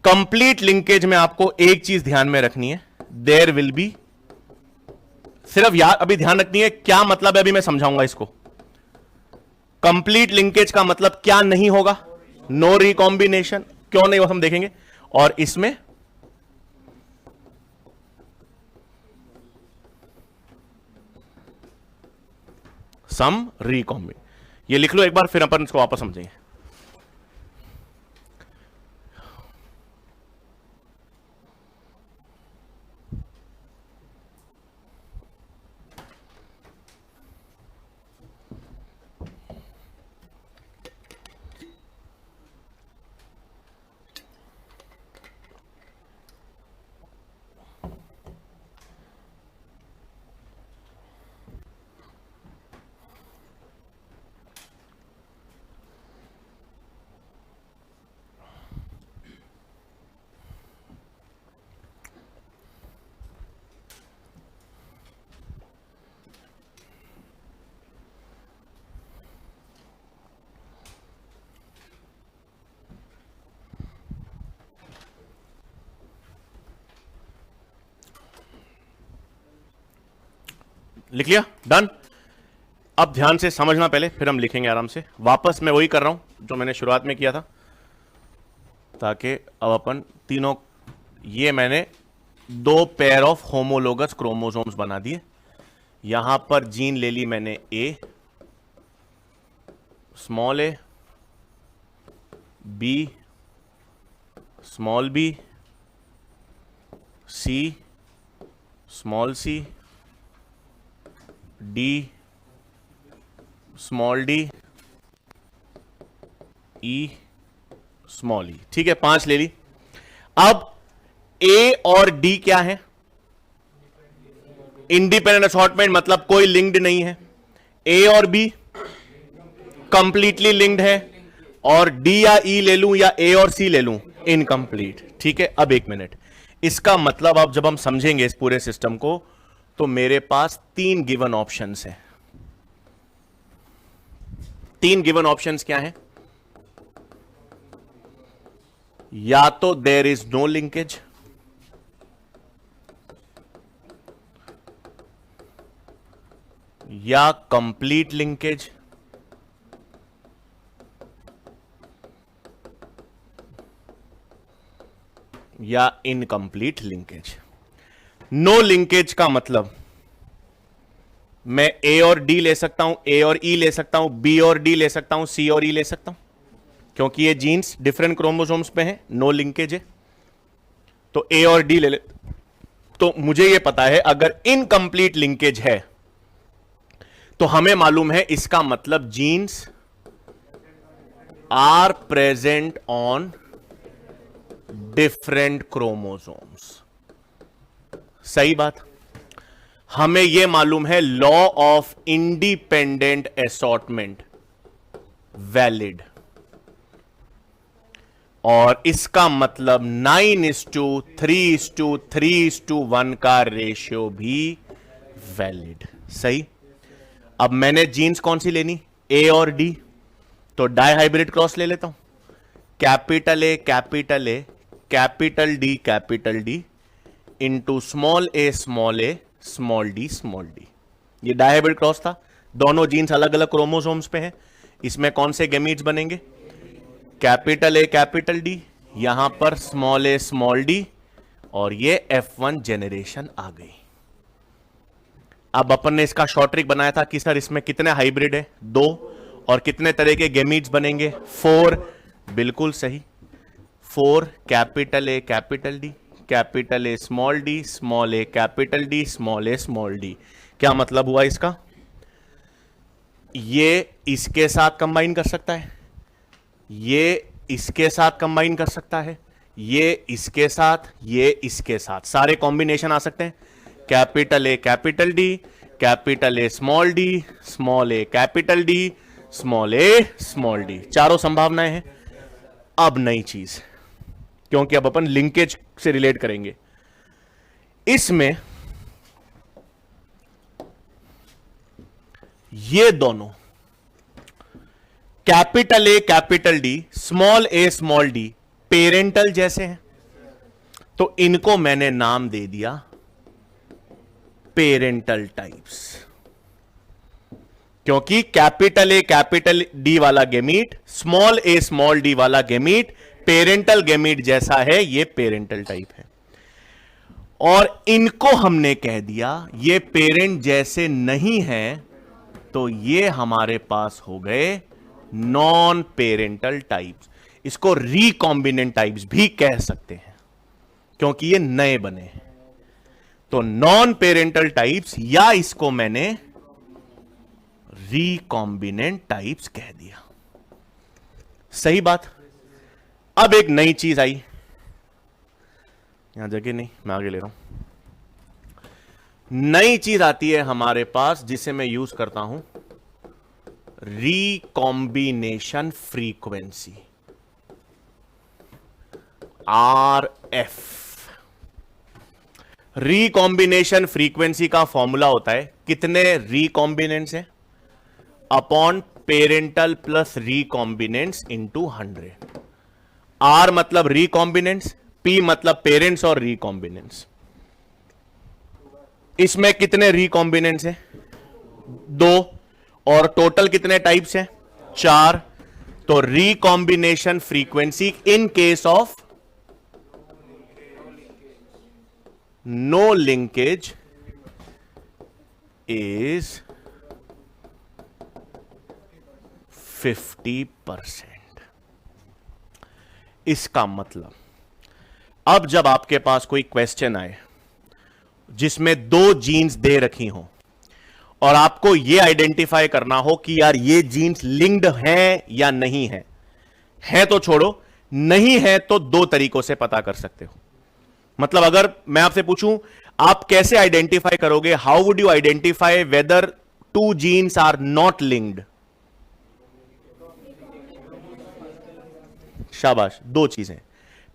कंप्लीट लिंकेज में आपको एक चीज ध्यान में रखनी है, देयर विल बी, सिर्फ यार अभी ध्यान रखनी है क्या मतलब है, अभी मैं समझाऊंगा इसको। कंप्लीट लिंकेज का मतलब क्या नहीं होगा, नो रिकॉम्बिनेशन, क्यों नहीं वो हम देखेंगे। और इसमें सम रिकॉम्बिनेशन, ये लिख लो एक बार, फिर अपन इसको वापस समझेंगे। लिख लिया, डन। अब ध्यान से समझना पहले, फिर हम लिखेंगे आराम से। वापस मैं वही कर रहा हूं जो मैंने शुरुआत में किया था, ताकि अब अपन तीनों, ये मैंने 2 पेयर ऑफ होमोलोगस क्रोमोसोम्स बना दिए। यहां पर जीन ले ली मैंने ए, स्मॉल ए, बी, स्मॉल बी, सी, स्मॉल सी, D, small D, E small ई, ठीक है, 5 ले ली। अब ए और डी क्या है? इंडिपेंडेंट असॉर्टमेंट, मतलब कोई लिंक्ड नहीं है। ए और बी कंप्लीटली लिंक्ड है, और डी या ई ले लूं या ए और सी ले लूं, इनकंप्लीट। ठीक है, अब एक मिनट, इसका मतलब अब जब हम समझेंगे इस पूरे सिस्टम को, तो मेरे पास 3 गिवन ऑप्शंस हैं। 3 गिवन ऑप्शंस क्या हैं? या तो देयर इज नो लिंकेज, या कंप्लीट लिंकेज, या इनकंप्लीट लिंकेज। नो लिंकेज का मतलब मैं ए और डी ले सकता हूं, ए और ई ले सकता हूं, बी और डी ले सकता हूं, सी और ई ले सकता हूं, क्योंकि ये जीन्स डिफरेंट क्रोमोसोम्स पे हैं, नो लिंकेज है, तो ए और डी ले। तो मुझे ये पता है अगर इनकंप्लीट लिंकेज है तो हमें मालूम है इसका मतलब genes are present on different chromosomes. सही बात। हमें यह मालूम है law of independent assortment valid, और इसका मतलब 9:3:3:1 का रेशियो भी वैलिड। सही। अब मैंने जीन्स कौन सी लेनी? ए और डी, तो डाई हाइब्रिड क्रॉस ले लेता हूं। Capital A capital A capital D into small A small D small D. ये डाई हाइब्रिड क्रॉस था, दोनों जीन्स अलग अलग क्रोमोसोम्स पे हैं। इसमें कौन से गैमीट्स बनेंगे? कैपिटल ए कैपिटल डी, यहां पर स्मॉल ए स्मॉल डी, और ये F1 जेनरेशन आ गई। अब अपन ने इसका शॉर्ट ट्रिक बनाया था कि सर इसमें कितने हाइब्रिड है? 2, और कितने तरह के गैमीट्स बनेंगे? 4। बिल्कुल सही, 4 capital A capital D, capital A small A capital D, small A small D. क्या मतलब हुआ इसका? ये इसके साथ कंबाइन कर सकता है, ये इसके साथ कंबाइन कर सकता है, ये इसके साथ, ये इसके साथ, सारे कॉम्बिनेशन आ सकते हैं। Capital A capital D, capital A small A capital D, small A small D, चारों संभावनाएं हैं। अब नई चीज, क्योंकि अब अपन लिंकेज से रिलेट करेंगे, इसमें ये दोनों capital A capital D, small D parental जैसे हैं, तो इनको मैंने नाम दे दिया पेरेंटल टाइप्स, क्योंकि कैपिटल ए कैपिटल डी वाला गैमीट स्मॉल डी वाला गैमीट पेरेंटल गैमीट जैसा है, ये पेरेंटल टाइप है। और इनको हमने कह दिया ये पेरेंट जैसे नहीं है, तो ये हमारे पास हो गए नॉन पेरेंटल टाइप्स। इसको रिकॉम्बिनेंट टाइप्स भी कह सकते हैं, क्योंकि ये नए बने हैं। तो नॉन पेरेंटल टाइप्स, या इसको मैंने रिकॉम्बिनेंट टाइप्स कह दिया। सही बात। अब एक नई चीज आई, यहां जगह नहीं, मैं आगे ले रहा हूं। नई चीज आती है हमारे पास जिसे मैं यूज करता हूं, recombination frequency, RF। Recombination frequency का फॉर्मूला होता है कितने रिकॉम्बिनेंट्स हैं upon parental plus recombinants into 100। R मतलब रिकॉम्बिनेंट्स, P मतलब पेरेंट्स और रिकॉम्बिनेंट्स। इसमें कितने रिकॉम्बिनेंट्स हैं? 2, और टोटल कितने टाइप्स हैं? 4। तो recombination frequency in case of no linkage is 50%। इसका मतलब अब जब आपके पास कोई क्वेश्चन आए जिसमें 2 जीन्स दे रखी हों और आपको यह आइडेंटिफाई करना हो कि यार ये जीन्स लिंक्ड हैं या नहीं है तो छोड़ो, नहीं है तो दो तरीकों से पता कर सकते हो। मतलब अगर मैं आपसे पूछूं आप कैसे आइडेंटिफाई करोगे, how would you identify whether two genes are not linked? शाबाश, दो चीजें।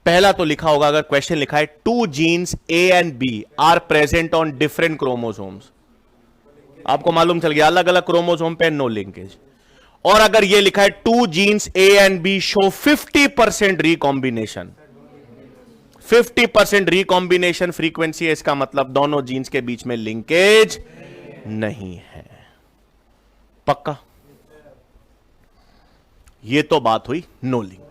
पहला तो लिखा होगा, अगर क्वेश्चन लिखा है two genes A and B are present on different chromosomes, आपको मालूम चल गया अलग अलग क्रोमोसोम पे नो लिंकेज। और अगर यह लिखा है two genes A and B show 50% recombination, 50% recombination frequency है, इसका मतलब दोनों जीन्स के बीच में लिंकेज नहीं है। पक्का? यह तो बात हुई नो लिंकेज।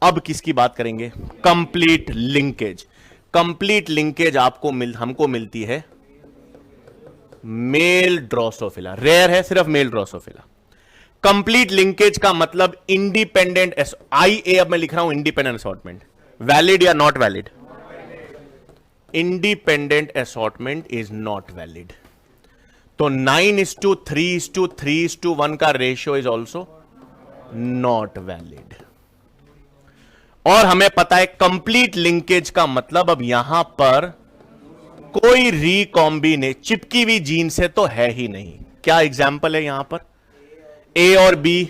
अब किसकी बात करेंगे? Complete linkage. कंप्लीट लिंकेज हमको मिलती है मेल ड्रोसोफिला, रेयर है सिर्फ मेल ड्रोसोफिला। कंप्लीट लिंकेज का मतलब इंडिपेंडेंट अब मैं लिख रहा हूं इंडिपेंडेंट असॉर्टमेंट, वैलिड या not valid? Independent assortment is not valid. तो 9:3:3:1 का ratio is also not valid. और हमें पता है कंप्लीट लिंकेज का मतलब अब यहां पर कोई रिकॉम्बिनेशन चिपकी हुई जीन से तो है ही नहीं। क्या एग्जाम्पल है यहां पर? ए और बी।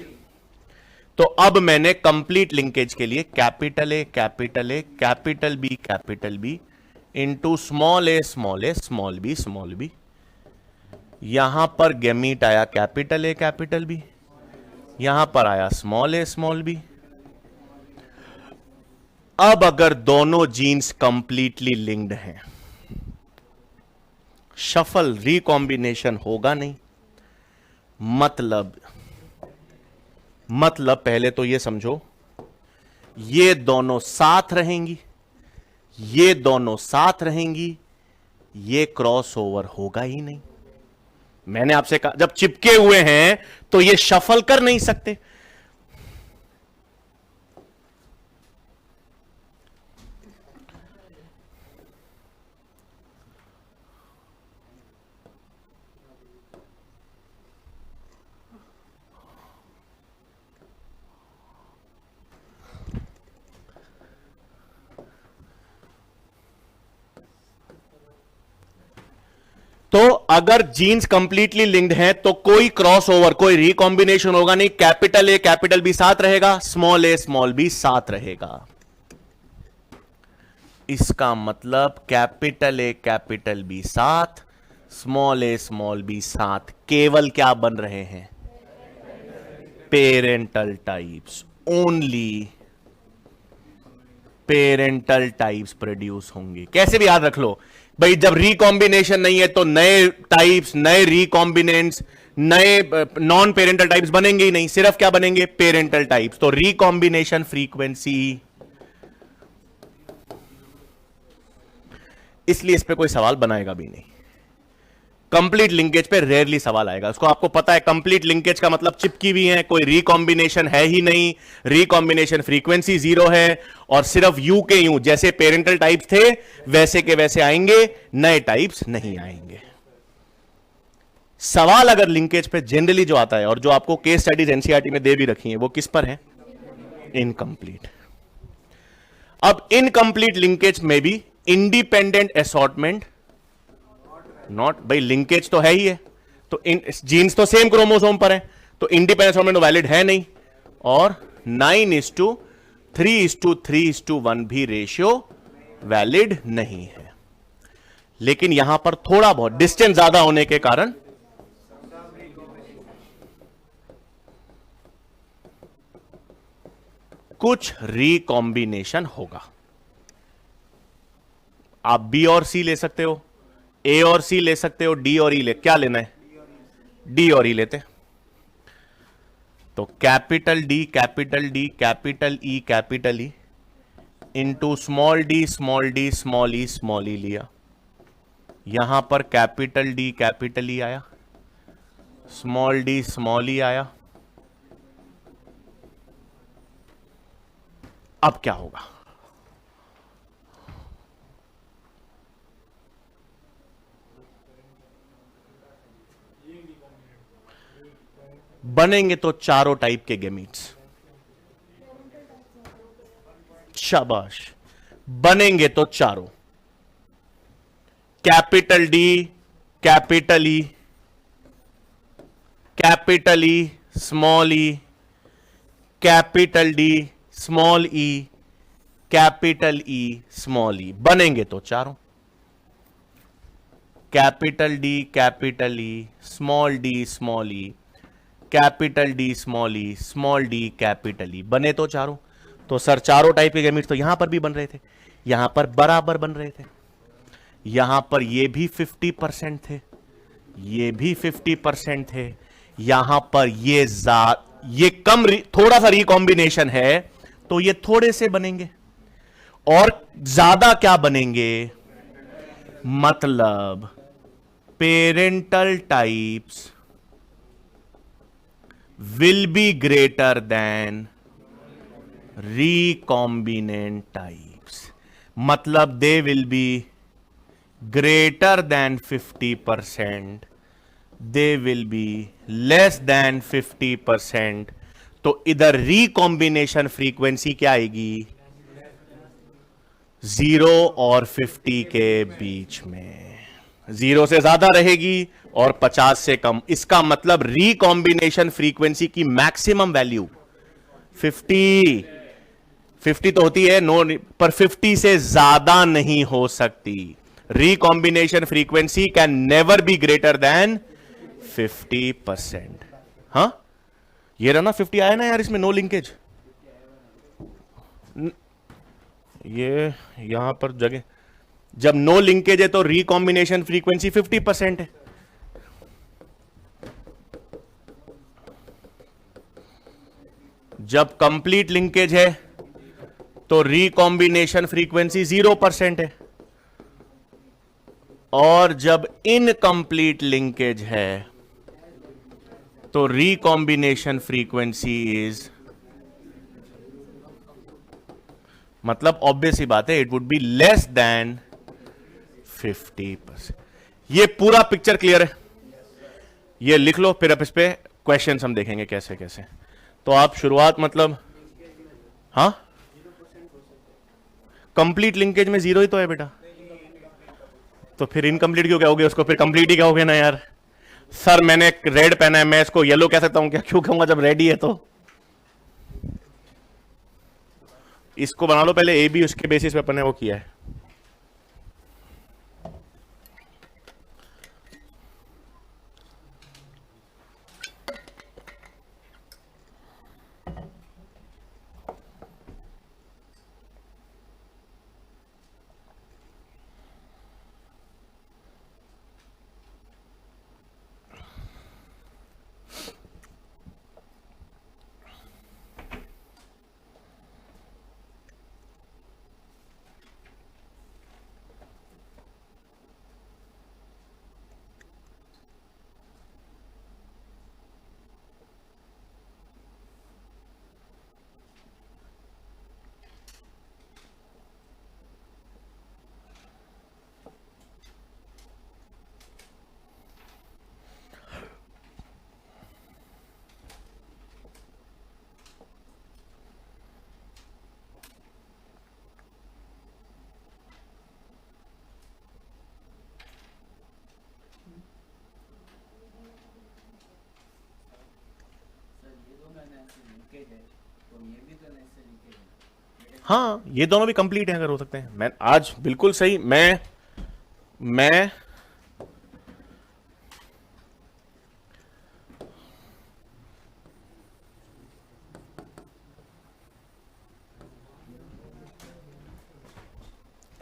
तो अब मैंने कंप्लीट लिंकेज के लिए capital A capital A capital B into small A small B. यहां पर गैमीट आया कैपिटल ए कैपिटल बी, यहां पर आया स्मॉल ए स्मॉल बी। अब अगर दोनों जीन्स कंप्लीटली लिंक्ड हैं, शफल रिकॉम्बिनेशन होगा नहीं। मतलब पहले तो यह समझो, ये दोनों साथ रहेंगी, ये दोनों साथ रहेंगी, ये क्रॉस ओवर होगा ही नहीं। मैंने आपसे कहा जब चिपके हुए हैं तो ये शफल कर नहीं सकते। तो अगर जीन्स कंप्लीटली लिंक्ड हैं तो कोई क्रॉस ओवर, कोई रिकॉम्बिनेशन होगा नहीं। कैपिटल ए कैपिटल बी साथ रहेगा, स्मॉल ए स्मॉल बी साथ रहेगा। इसका मतलब कैपिटल ए कैपिटल बी साथ, स्मॉल ए स्मॉल बी साथ, केवल क्या बन रहे हैं? Parental types. Only parental types produce होंगे। कैसे भी याद रख लो भाई, जब रिकॉम्बिनेशन नहीं है तो नए टाइप्स, नए रिकॉम्बिनेंट्स, नए नॉन पेरेंटल टाइप्स बनेंगे ही नहीं, सिर्फ क्या बनेंगे? Parental types. तो रिकॉम्बिनेशन फ्रीक्वेंसी, इसलिए इस पे कोई सवाल बनाएगा भी नहीं। कंप्लीट लिंकेज पे रेयरली सवाल आएगा। उसको आपको पता है कंप्लीट लिंकेज का मतलब चिपकी हुई है, कोई रिकॉम्बिनेशन है ही नहीं, रिकॉम्बिनेशन फ्रीक्वेंसी 0 है, और सिर्फ यू के यू, जैसे पेरेंटल टाइप्स थे वैसे के वैसे आएंगे, नए टाइप्स नहीं आएंगे। सवाल अगर लिंकेज पे जनरली जो आता है, और जो आपको केस स्टडीज एनसीईआरटी में दे भी रखी है, वो किस पर है? इनकंप्लीट। अब इनकंप्लीट लिंकेज में भी इंडिपेंडेंट असॉर्टमेंट नॉट, भाई लिंकेज तो है ही है, तो जीन्स तो सेम क्रोमोसोम पर है, तो इंडिपेंडेंट असॉर्टमेंट वैलिड है नहीं। और 9:3:3:1 भी रेशियो वैलिड नहीं है। लेकिन यहां पर थोड़ा बहुत डिस्टेंस ज्यादा होने के कारण कुछ रिकॉम्बिनेशन होगा। आप बी और सी ले सकते हो, ए और सी ले सकते हो, डी और ई ले, क्या लेना है? डी और ई लेते। तो capital D capital E capital E into small D small E लिया। यहां पर कैपिटल डी कैपिटल ई आया, स्मॉल डी स्मॉल ई आया। अब क्या होगा? बनेंगे तो चारों टाइप के गैमीट्स। शाबाश। बनेंगे तो चारों, capital D, capital E, capital E, small E, capital D, small E, capital E, small E, बनेंगे तो चारों। Capital D, capital E, small D, small E, capital D, small E, small D, capital E, बने तो चारों। तो सर चारों टाइप के गैमीट्स तो यहां पर भी बन रहे थे, यहां पर बराबर बन रहे थे, यहां पर ये भी 50% थे, ये भी 50% थे, यहां पर ये कम थोड़ा सा रिकॉम्बिनेशन है तो ये थोड़े से बनेंगे, और ज्यादा क्या बनेंगे, मतलब parental types will be greater than recombinant types, मतलब they will be greater than 50%, they will be less than 50%। तो इधर रिकॉम्बिनेशन फ्रीक्वेंसी क्या आएगी, 0 और 50 के बीच में, 0 से ज्यादा रहेगी और 50 से कम। इसका मतलब रिकॉम्बिनेशन फ्रीक्वेंसी की मैक्सिमम वैल्यू 50 तो होती है नो, पर 50 से ज्यादा नहीं हो सकती। Recombination frequency can never be greater than 50%। हाँ, ये रहा ना 50 आया ना यार, इसमें नो लिंकेज। ये यहां पर जगह, जब नो लिंकेज है तो रिकॉम्बिनेशन फ्रीक्वेंसी 50% है। जब कंप्लीट लिंकेज है तो रिकॉम्बिनेशन फ्रीक्वेंसी 0% है, और जब इनकंप्लीट लिंकेज है तो रिकॉम्बिनेशन फ्रीक्वेंसी इज, मतलब ऑब्वियस ही बात है, it would be less than 50%। ये पूरा पिक्चर क्लियर है, ये लिख लो, फिर अब इस पे क्वेश्चन हम देखेंगे कैसे कैसे। तो आप शुरुआत, मतलब हाँ, कंप्लीट लिंकेज में 0 ही तो है बेटा, तो फिर इनकम्प्लीट क्यों कहोगे उसको, फिर कंप्लीट ही कहोगे ना यार। सर मैंने रेड पहना है, मैं इसको येलो कह सकता हूं क्या, क्यों कहूंगा जब रेड ही है तो। इसको बना लो पहले, ए बी, उसके बेसिस पे अपन ने वो किया है। हाँ, ये दोनों भी कंप्लीट हैं अगर हो सकते हैं। मैं आज बिल्कुल सही, मैं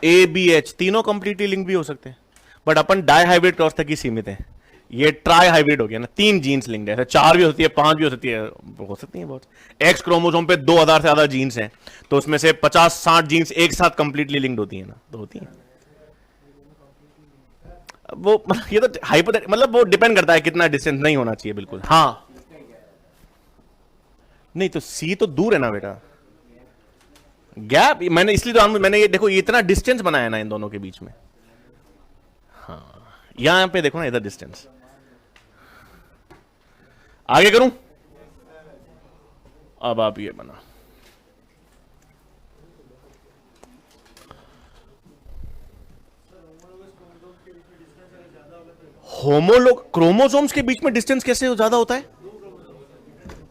ए बी एच तीनों कंप्लीटली लिंक भी हो सकते हैं, बट अपन डाई हाइब्रिड क्रॉस तक ही सीमित है। ये ट्राई हाइब्रिड हो गया ना, 3 जीन्स लिंक्ड है, 4 भी होती है, 5 भी हो सकती है बहुत। एक्स क्रोमोसोम पे 2000 से ज्यादा जीन्स हैं, तो उसमें से 50-60 जीन्स एक साथ कंप्लीटली लिंक्ड होती है ना, तो होती है वो। ये तो हाइपोथेटिकल, मतलब वो डिपेंड करता है कितना डिस्टेंस, नहीं होना चाहिए बिल्कुल। हाँ, नहीं तो सी तो दूर है ना बेटा, गैप मैंने इसलिए तो मैंने ये देखो, ये इतना डिस्टेंस बनाया ना इन दोनों के बीच में। हाँ, यहां पे देखो ना, इधर डिस्टेंस। आगे करूं? अब आप ये बना, होमोलोग क्रोमोसोम्स के बीच में डिस्टेंस कैसे ज्यादा होता है?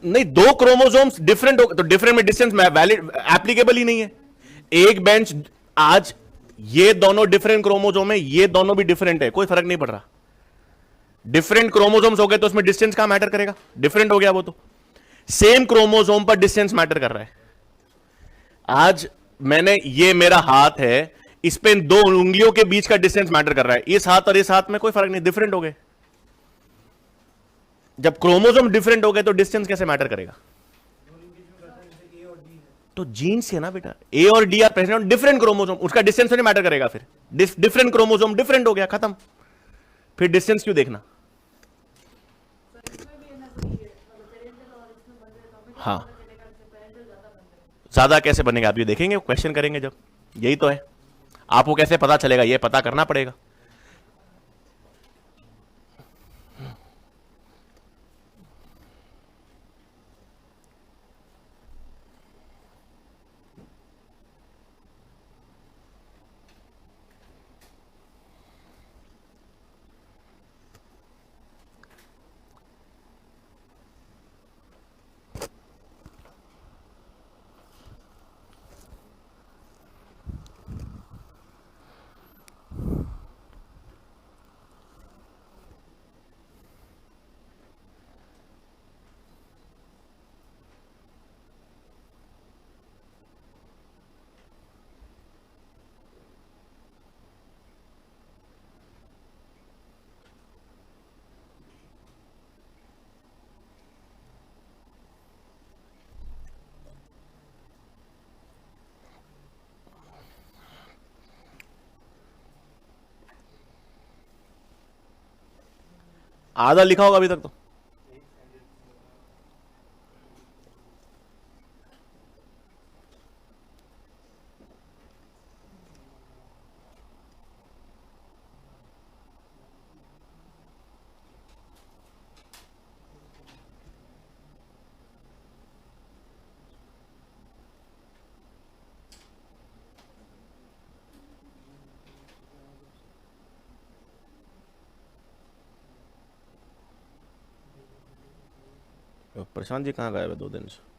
नहीं, दो क्रोमोसोम्स डिफरेंट हो तो डिफरेंट में डिस्टेंस वैलिड एप्लीकेबल ही नहीं है। एक बेंच, आज ये दोनों डिफरेंट क्रोमोसोम है, ये दोनों भी डिफरेंट है, कोई फर्क नहीं पड़ रहा। डिफरेंट क्रोमोसोम्स हो गए तो उसमें डिस्टेंस कहां मैटर करेगा? डिफरेंट हो गया वो तो। सेम क्रोमोसोम पर डिस्टेंस मैटर कर रहा है। आज मैंने, ये मेरा हाथ है, इस पे दो उंगलियों के बीच का डिस्टेंस मैटर कर रहा है। इस हाथ और इस हाथ में कोई फर्क नहीं, डिफरेंट हो गए। जब क्रोमोसोम डिफरेंट हो गए तो डिस्टेंस कैसे मैटर करेगा? तो जीन्स है ना बेटा, ए और D R present on different chromosome, उसका डिस्टेंस नहीं मैटर करेगा। फिर डिफरेंट क्रोमोसोम डिफरेंट हो गया, खत्म। फिर डिस्टेंस क्यों देखना? हाँ, ज्यादा कैसे बनेगा आप ये देखेंगे, क्वेश्चन करेंगे जब। यही तो है, आपको कैसे पता चलेगा, ये पता करना पड़ेगा। आधा लिखा होगा अभी तक तो। प्रशांत जी कहाँ गए हुए 2 दिन से?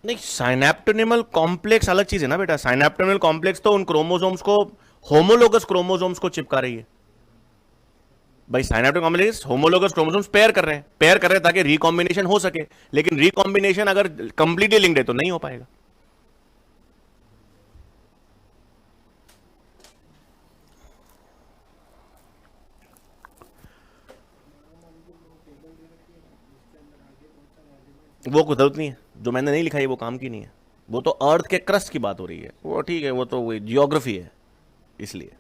नहीं, साइनेप्टोनिमल कॉम्प्लेक्स अलग चीज है ना बेटा। साइनेप्टोनिमल कॉम्प्लेक्स तो उन क्रोमोसोम्स को, होमोलोगस क्रोमोसोम्स को चिपका रही है भाई। Synaptic complex homologous chromosomes pair कर रहे हैं, पेयर कर रहे हैं ताकि रिकॉम्बिनेशन हो सके। लेकिन रिकॉम्बिनेशन अगर कंप्लीटली लिंक्ड है तो नहीं हो पाएगा। वो कोई जरूरत नहीं है, जो मैंने नहीं लिखा है वो काम की नहीं है। वो तो अर्थ के क्रस्ट की बात हो रही है, वो ठीक है, वो तो वही जियोग्राफी है, इसलिए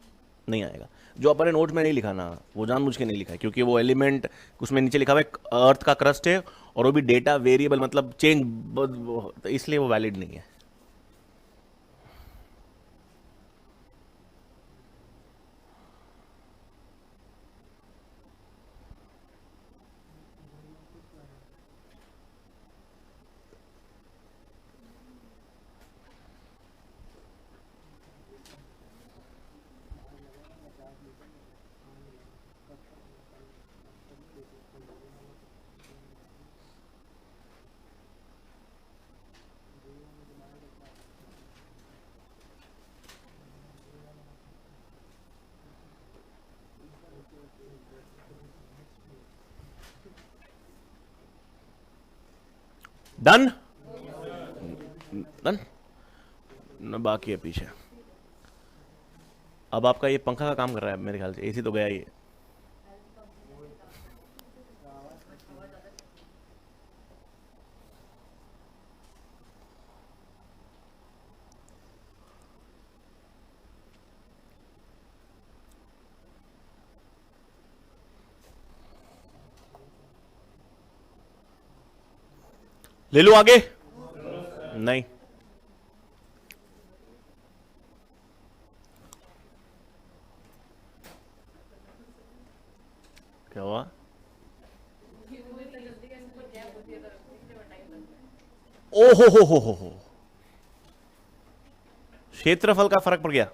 नहीं आएगा। जो अपने नोट में नहीं लिखा ना, वो जानबूझ के नहीं लिखा है, क्योंकि वो एलिमेंट उसमें नीचे लिखा हुआ है अर्थ का क्रस्ट है, और वो भी डेटा वेरिएबल, मतलब चेंज, तो इसलिए वो वैलिड नहीं है। डन डन न, बाकी है पीछे। अब आपका ये पंखा का काम कर रहा है मेरे ख्याल से, एसी तो गया ही है। ले लो आगे, नहीं क्या हुआ? ओ हो, क्षेत्रफल का फर्क पड़ गया।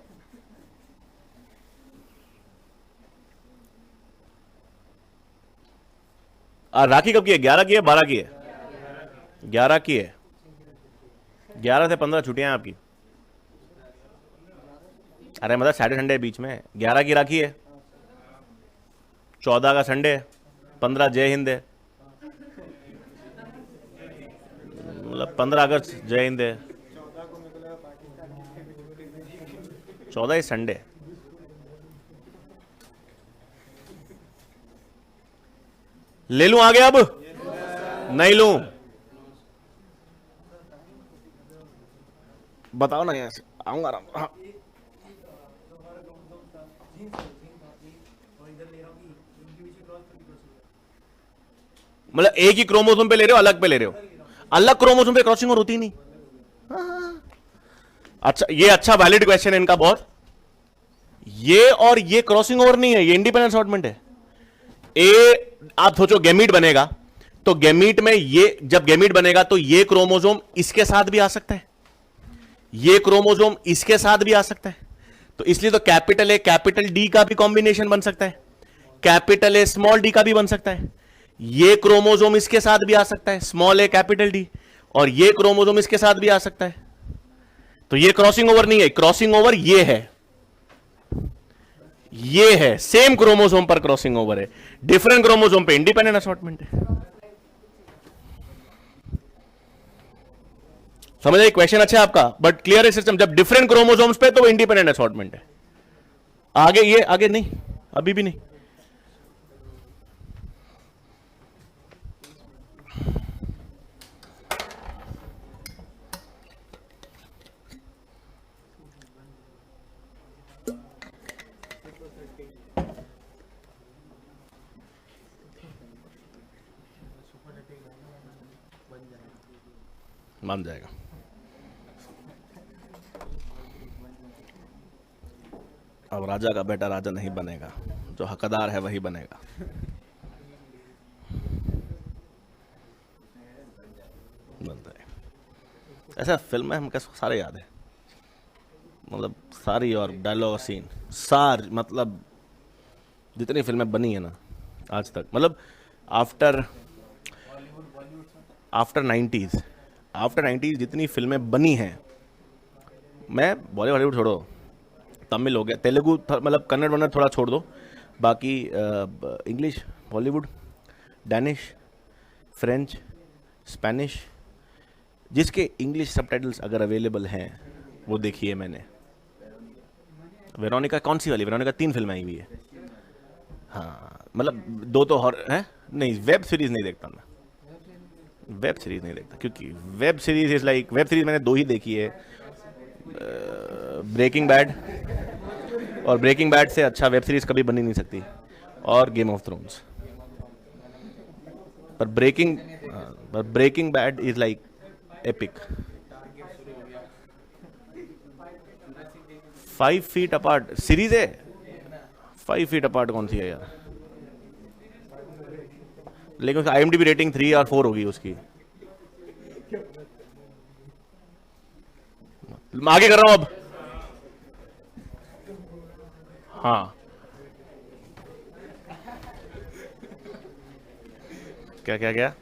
राखी कब की है? 11 की है, 12 की है? 11 की है। 11 से 15 छुट्टियां हैं आपकी। अरे मतलब सैटरडे संडे बीच में। 11 की राखी है, 14 का संडे, 15 जय हिंद है, मतलब 15 अगस्त जय हिंद है, 14 ही संडे। ले लूं आगे अब? नहीं लूं? बताओ ना, यहाँ से आऊंगा आराम। हाँ मतलब एक ही क्रोमोसोम पे ले रहे हो, अलग पे ले रहे हो? अलग क्रोमोसोम पे क्रॉसिंग और होती नहीं। अच्छा, ये अच्छा वैलिड क्वेश्चन है इनका बहुत। ये और ये क्रॉसिंग ओवर नहीं है, ये इंडिपेंडेंट असॉर्टमेंट है। आप सोचो गैमीट बनेगा, तो गैमीट में ये जब गैमीट बनेगा तो ये क्रोमोसोम इसके साथ भी आ सकता है, ये क्रोमोसोम इसके साथ भी आ सकता है। तो इसलिए तो कैपिटल ए कैपिटल डी का भी कॉम्बिनेशन बन सकता है, कैपिटल ए स्मॉल डी का भी बन सकता है। ये क्रोमोसोम इसके साथ भी आ सकता है, स्मॉल ए कैपिटल डी, और ये क्रोमोसोम इसके साथ भी आ सकता है। तो ये क्रॉसिंग ओवर नहीं है, क्रॉसिंग ओवर ये है, ये है सेम क्रोमोसोम पर क्रॉसिंग ओवर है, डिफरेंट क्रोमोसोम पे इंडिपेंडेंट असॉर्टमेंट है। समझ आए? क्वेश्चन अच्छा है आपका, बट क्लियर है सिस्टम। जब डिफरेंट क्रोमोसोम्स पे तो इंडिपेंडेंट असॉर्टमेंट है। आगे ये आगे नहीं, अभी भी नहीं। मान जाएगा। अब राजा का बेटा राजा नहीं बनेगा, जो हकदार है वही बनेगा। बनता है ऐसा। फिल्म है हमको सारे याद है, मतलब सारी, और डायलॉग सीन सार, मतलब जितनी फिल्में बनी है ना आज तक, मतलब आफ्टर 90s जितनी फिल्में बनी हैं, मैं बॉलीवुड छोड़ो, तमिल हो गया, तेलुगु, मतलब कन्नड़ वन्नड़ थोड़ा छोड़ दो, बाकी English, Bollywood, Danish, French, Spanish, जिसके इंग्लिश सबटाइटल्स अगर अवेलेबल हैं वो देखिए मैंने। वेरोनिका कौन सी वाली? वेरोनिका 3 फिल्में आई हुई है। हाँ मतलब 2 तो हॉर है, नहीं वेब सीरीज नहीं देखता मैं, वेब सीरीज नहीं देखता, क्योंकि web series is like, web series मैंने 2 ही देखी है, ब्रेकिंग बैड, और ब्रेकिंग बैड से अच्छा वेब सीरीज कभी बनी नहीं सकती, और गेम ऑफ थ्रोन्स। पर Breaking Bad is like epic. 5 Feet Apart series है। 5 फीट अपार्ट कौन सी है यार? लेकिन उसका IMDb रेटिंग 3 और 4 होगी उसकी। आगे कर रहा हूं अब। हाँ क्या क्या क्या?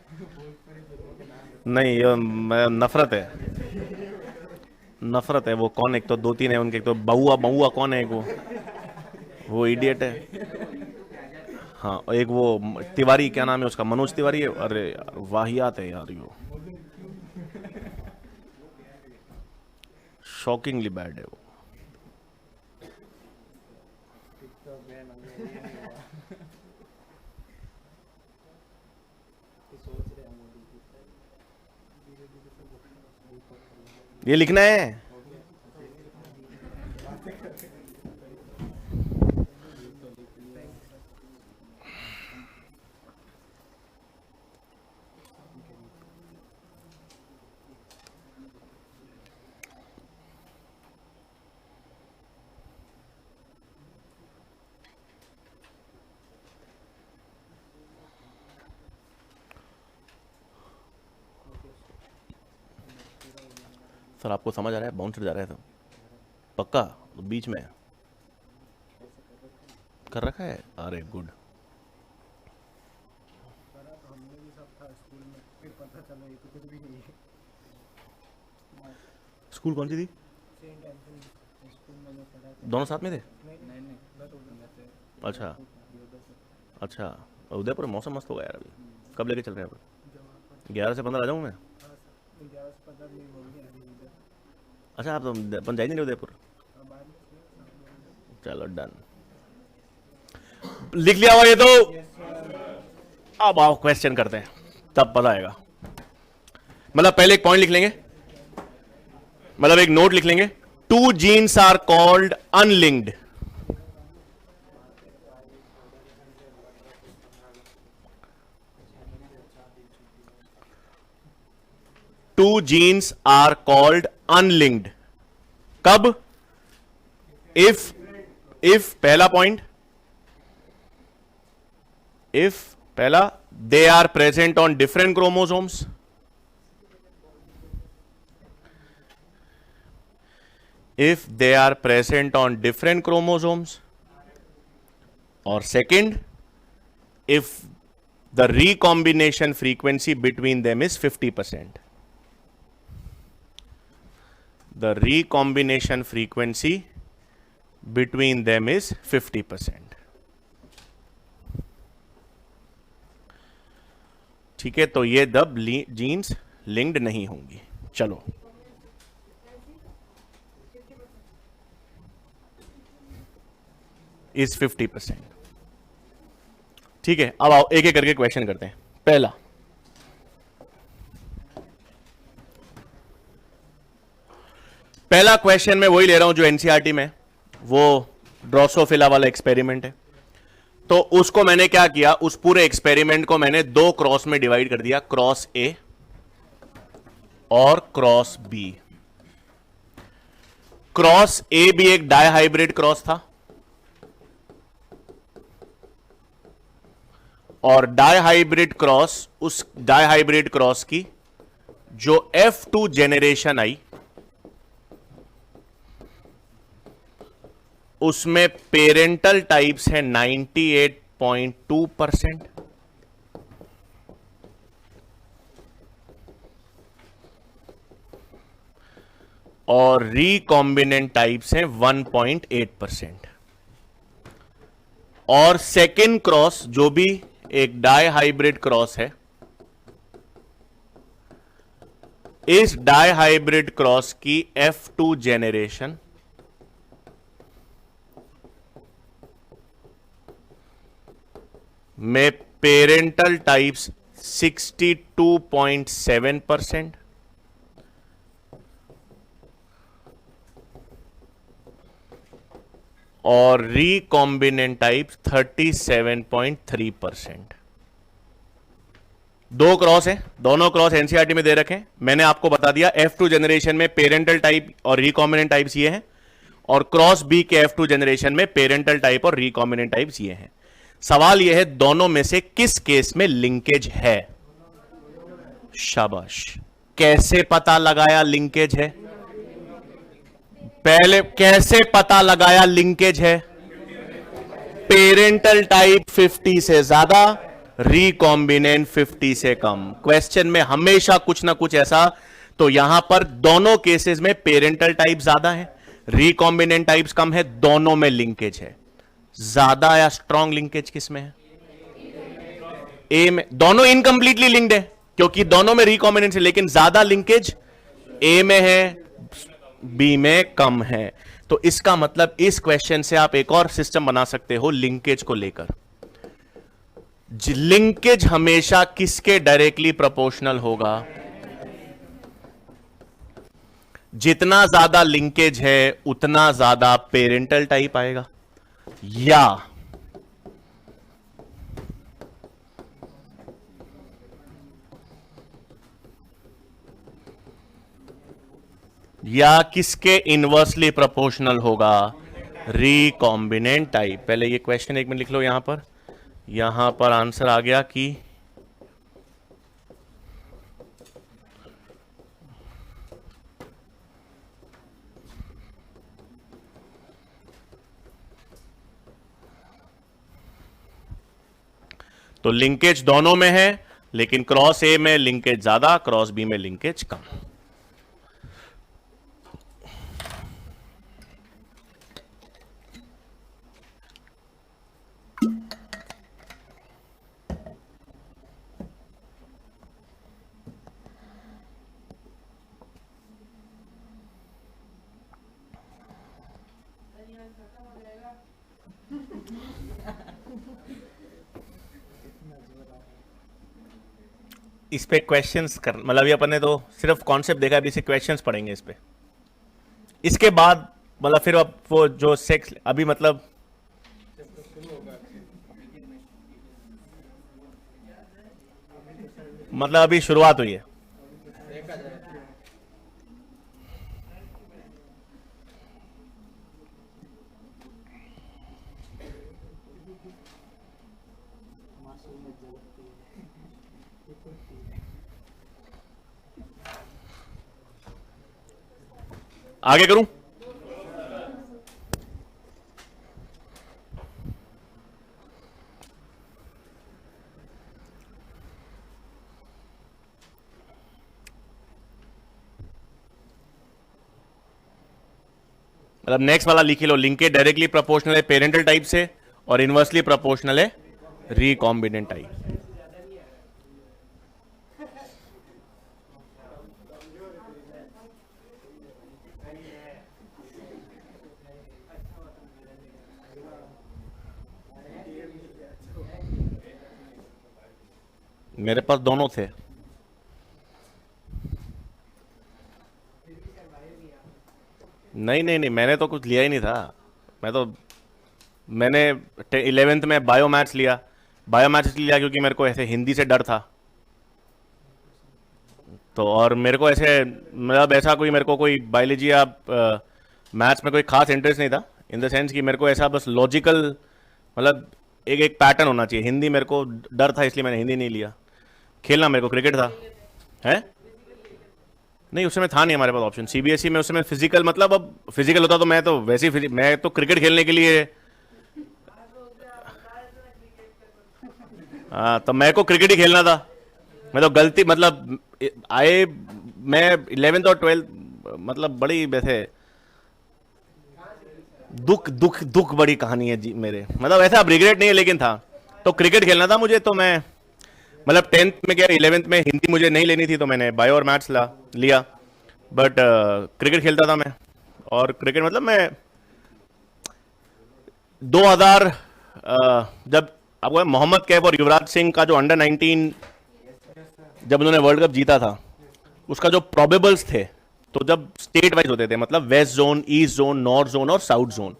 नहीं, ये नफरत है, नफरत है। वो कौन, एक तो 2-3 है उनके, एक तो बहुआ बहुआ कौन है, एक वो इडियट है। हाँ, एक वो तिवारी, क्या नाम है उसका, मनोज तिवारी है। अरे यार वाहियात है यार, यो शॉकिंगली बैड है वो। ये लिखना है। सर आपको समझ आ रहा है? बाउंसर जा रहा है तो पक्का तो बीच में कर रखा है। अरे गुड। स्कूल कौन सी थी? दोनों साथ में थे? अच्छा अच्छा। उदयपुर मौसम मस्त होगा यार अभी। कब लेके चल रहे हैं? अब 11 से 15 आ जाऊँ मैं। अच्छा आप तो अपन जाएंगे नहीं उदयपुर? चलो डन। लिख लिया हुआ ये तो। अब आओ क्वेश्चन करते हैं तब पता आएगा। मतलब पहले एक पॉइंट लिख लेंगे, मतलब एक नोट लिख लेंगे। Two genes are called unlinked. Two genes are called unlinked कब? इफ पहला पॉइंट, इफ पहला they are present on different chromosomes, if they are present on different chromosomes, or second, if the recombination frequency between them is 50%. The recombination frequency between them is 50%. ठीक है, तो ये दब जीन्स लिंक्ड नहीं होंगी। चलो इज 50%। ठीक है, अब आओ एक एक करके क्वेश्चन करते हैं। पहला क्वेश्चन मैं वही ले रहा हूं जो एनसीईआरटी में, वो ड्रोसोफिला वाला एक्सपेरिमेंट है। तो उसको मैंने क्या किया, उस पूरे एक्सपेरिमेंट को मैंने दो क्रॉस में डिवाइड कर दिया, क्रॉस ए और क्रॉस बी। क्रॉस ए भी एक डायहाइब्रिड क्रॉस था, और डायहाइब्रिड क्रॉस, उस डायहाइब्रिड क्रॉस की जो F2 जेनरेशन आई उसमें पेरेंटल टाइप्स है 98.2% और रिकॉम्बिनेंट टाइप्स हैं 1.8%। और सेकेंड क्रॉस जो भी एक डायहाइब्रिड क्रॉस है, इस डायहाइब्रिड क्रॉस की F2 जेनरेशन में पेरेंटल टाइप्स 62.7% और रिकॉम्बिनेंट टाइप्स 37.3%। दो क्रॉस है, दोनों क्रॉस एनसीईआरटी में दे रखे हैं। मैंने आपको बता दिया F2 जेनरेशन में पेरेंटल टाइप और रिकॉम्बिनेंट टाइप्स ये हैं, और क्रॉस बी के F2 जेनरेशन में पेरेंटल टाइप और रिकॉम्बिनेंट टाइप्स ये हैं। सवाल यह है दोनों में से किस केस में लिंकेज है? शाबाश। कैसे पता लगाया लिंकेज है? पहले कैसे पता लगाया लिंकेज है? पेरेंटल टाइप 50 से ज्यादा, रिकॉम्बिनेंट 50 से कम। क्वेश्चन में हमेशा कुछ ना कुछ ऐसा, तो यहां पर दोनों केसेस में पेरेंटल टाइप ज्यादा है, रिकॉम्बिनेंट टाइप्स कम है, दोनों में लिंकेज है। ज्यादा या स्ट्रॉन्ग लिंकेज किस में है? ए में। दोनों इनकम्प्लीटली लिंक्ड है क्योंकि दोनों में रिकॉम्बिनेंट है, लेकिन ज्यादा लिंकेज ए में है, बी में कम है। तो इसका मतलब इस क्वेश्चन से आप एक और सिस्टम बना सकते हो लिंकेज को लेकर। लिंकेज हमेशा किसके डायरेक्टली प्रोपोर्शनल होगा? जितना ज्यादा लिंकेज है उतना ज्यादा पेरेंटल टाइप आएगा, या किसके इनवर्सली प्रोपोर्शनल होगा? Recombinant type. पहले ये क्वेश्चन एक मिनट लिख लो यहां पर आंसर आ गया कि तो लिंकेज दोनों में है, लेकिन क्रॉस ए में लिंकेज ज्यादा, क्रॉस बी में लिंकेज कम। इस पे क्वेश्चंस कर, मतलब ये अपन ने तो सिर्फ कॉन्सेप्ट देखा, अभी से क्वेश्चंस पढ़ेंगे इस पे। इसके बाद मतलब फिर अब वो जो सेक्स अभी मतलब अभी शुरुआत हुई है। आगे करूं? मतलब नेक्स्ट वाला लिख लो, लिंकेज डायरेक्टली प्रोपोर्शनल है पेरेंटल टाइप से और इनवर्सली प्रोपोर्शनल है रिकॉम्बिनेंट टाइप। मेरे पास दोनों थे। नहीं नहीं नहीं, मैंने तो कुछ लिया ही नहीं था। मैंने 11th में बायो मैथ्स लिया। बायो मैथ्स लिया क्योंकि मेरे को ऐसे हिंदी से डर था। तो और मेरे को ऐसे मतलब ऐसा कोई मेरे को कोई बायोलॉजी या मैथ्स में कोई खास इंटरेस्ट नहीं था, इन द सेंस कि मेरे को ऐसा बस लॉजिकल मतलब एक एक पैटर्न होना चाहिए। हिंदी मेरे को डर था, इसलिए मैंने हिंदी नहीं लिया। खेलना मेरे को क्रिकेट था। है नहीं, उस समय था नहीं हमारे पास ऑप्शन। सीबीएसई में उस समय फिजिकल, मतलब अब फिजिकल होता तो मैं तो क्रिकेट खेलने के लिए, हाँ, तो मेरे को क्रिकेट ही खेलना था। मैं तो गलती मतलब मैं 11th और 12th मतलब बड़ी वैसे दुख बड़ी कहानी है जी मेरे, मतलब ऐसा अब रिग्रेट नहीं है, लेकिन था तो क्रिकेट खेलना था मुझे। तो मैं मतलब 10th में क्या 11th में हिंदी मुझे नहीं लेनी थी, तो मैंने बायो और मैथ्स लिया। बट क्रिकेट खेलता था मैं। और क्रिकेट मतलब मैं 2000 जब आपको मोहम्मद कैफ और युवराज सिंह का जो अंडर 19 जब उन्होंने वर्ल्ड कप जीता था, उसका जो प्रोबेबल्स थे, तो जब स्टेट वाइज होते थे, मतलब west zone, east zone, north zone और साउथ जोन,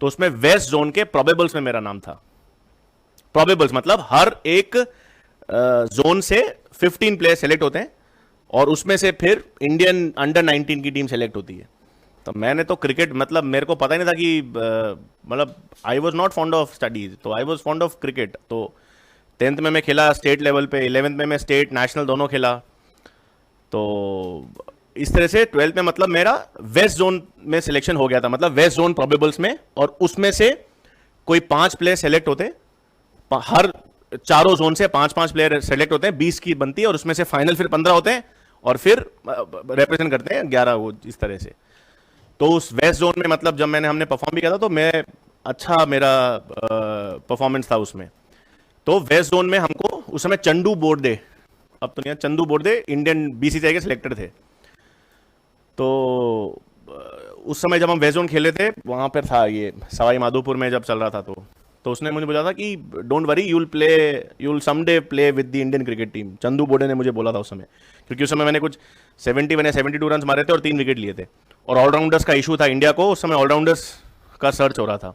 तो उसमें वेस्ट जोन के प्रोबेबल्स में मेरा नाम था। प्रोबेबल्स मतलब हर एक जोन से 15 प्लेयर सेलेक्ट होते हैं और उसमें से फिर इंडियन अंडर 19 की टीम सेलेक्ट होती है। तो मैंने तो क्रिकेट मतलब मेरे को पता ही नहीं था कि मतलब I was not fond of studies, तो I was fond of cricket. तो 10th में मैं खेला स्टेट लेवल पे, 11th में मैं स्टेट नेशनल दोनों खेला। तो इस तरह से 12th में मतलब मेरा वेस्ट जोन में सिलेक्शन हो गया था, मतलब वेस्ट जोन प्रोबेबल्स में, और उसमें से कोई 5 प्लेयर सेलेक्ट होते, हर चारों जोन से 5-5 प्लेयर सेलेक्ट होते हैं, 20 की बनती है, और उसमें से फाइनल फिर 15 होते हैं और फिर रिप्रेजेंट करते हैं 11, वो इस तरह से। तो उस वेस्ट जोन में मतलब जब हमने परफॉर्म भी किया था, तो मैं अच्छा मेरा परफॉर्मेंस था उसमें। तो वेस्ट जोन में हमको उस समय चंदू बोर्डे, अब तो नहीं, चंदू बोर्डे इंडियन बीसीसीआई के सिलेक्टेड थे। तो उस समय जब हम वेस्ट खेले थे वहां पर था ये सवाई माधोपुर में जब चल रहा था, तो उसने मुझे बोला था कि don't worry, you will someday play with the Indian cricket team. Chandu Borde ने मुझे बोला था उस समय, क्योंकि उस समय मैंने कुछ 71 या 72 रन मारे थे और 3 विकेट लिए थे, और ऑलराउंडर्स का इशू था इंडिया को, उस समय ऑलराउंडर्स का सर्च हो रहा था।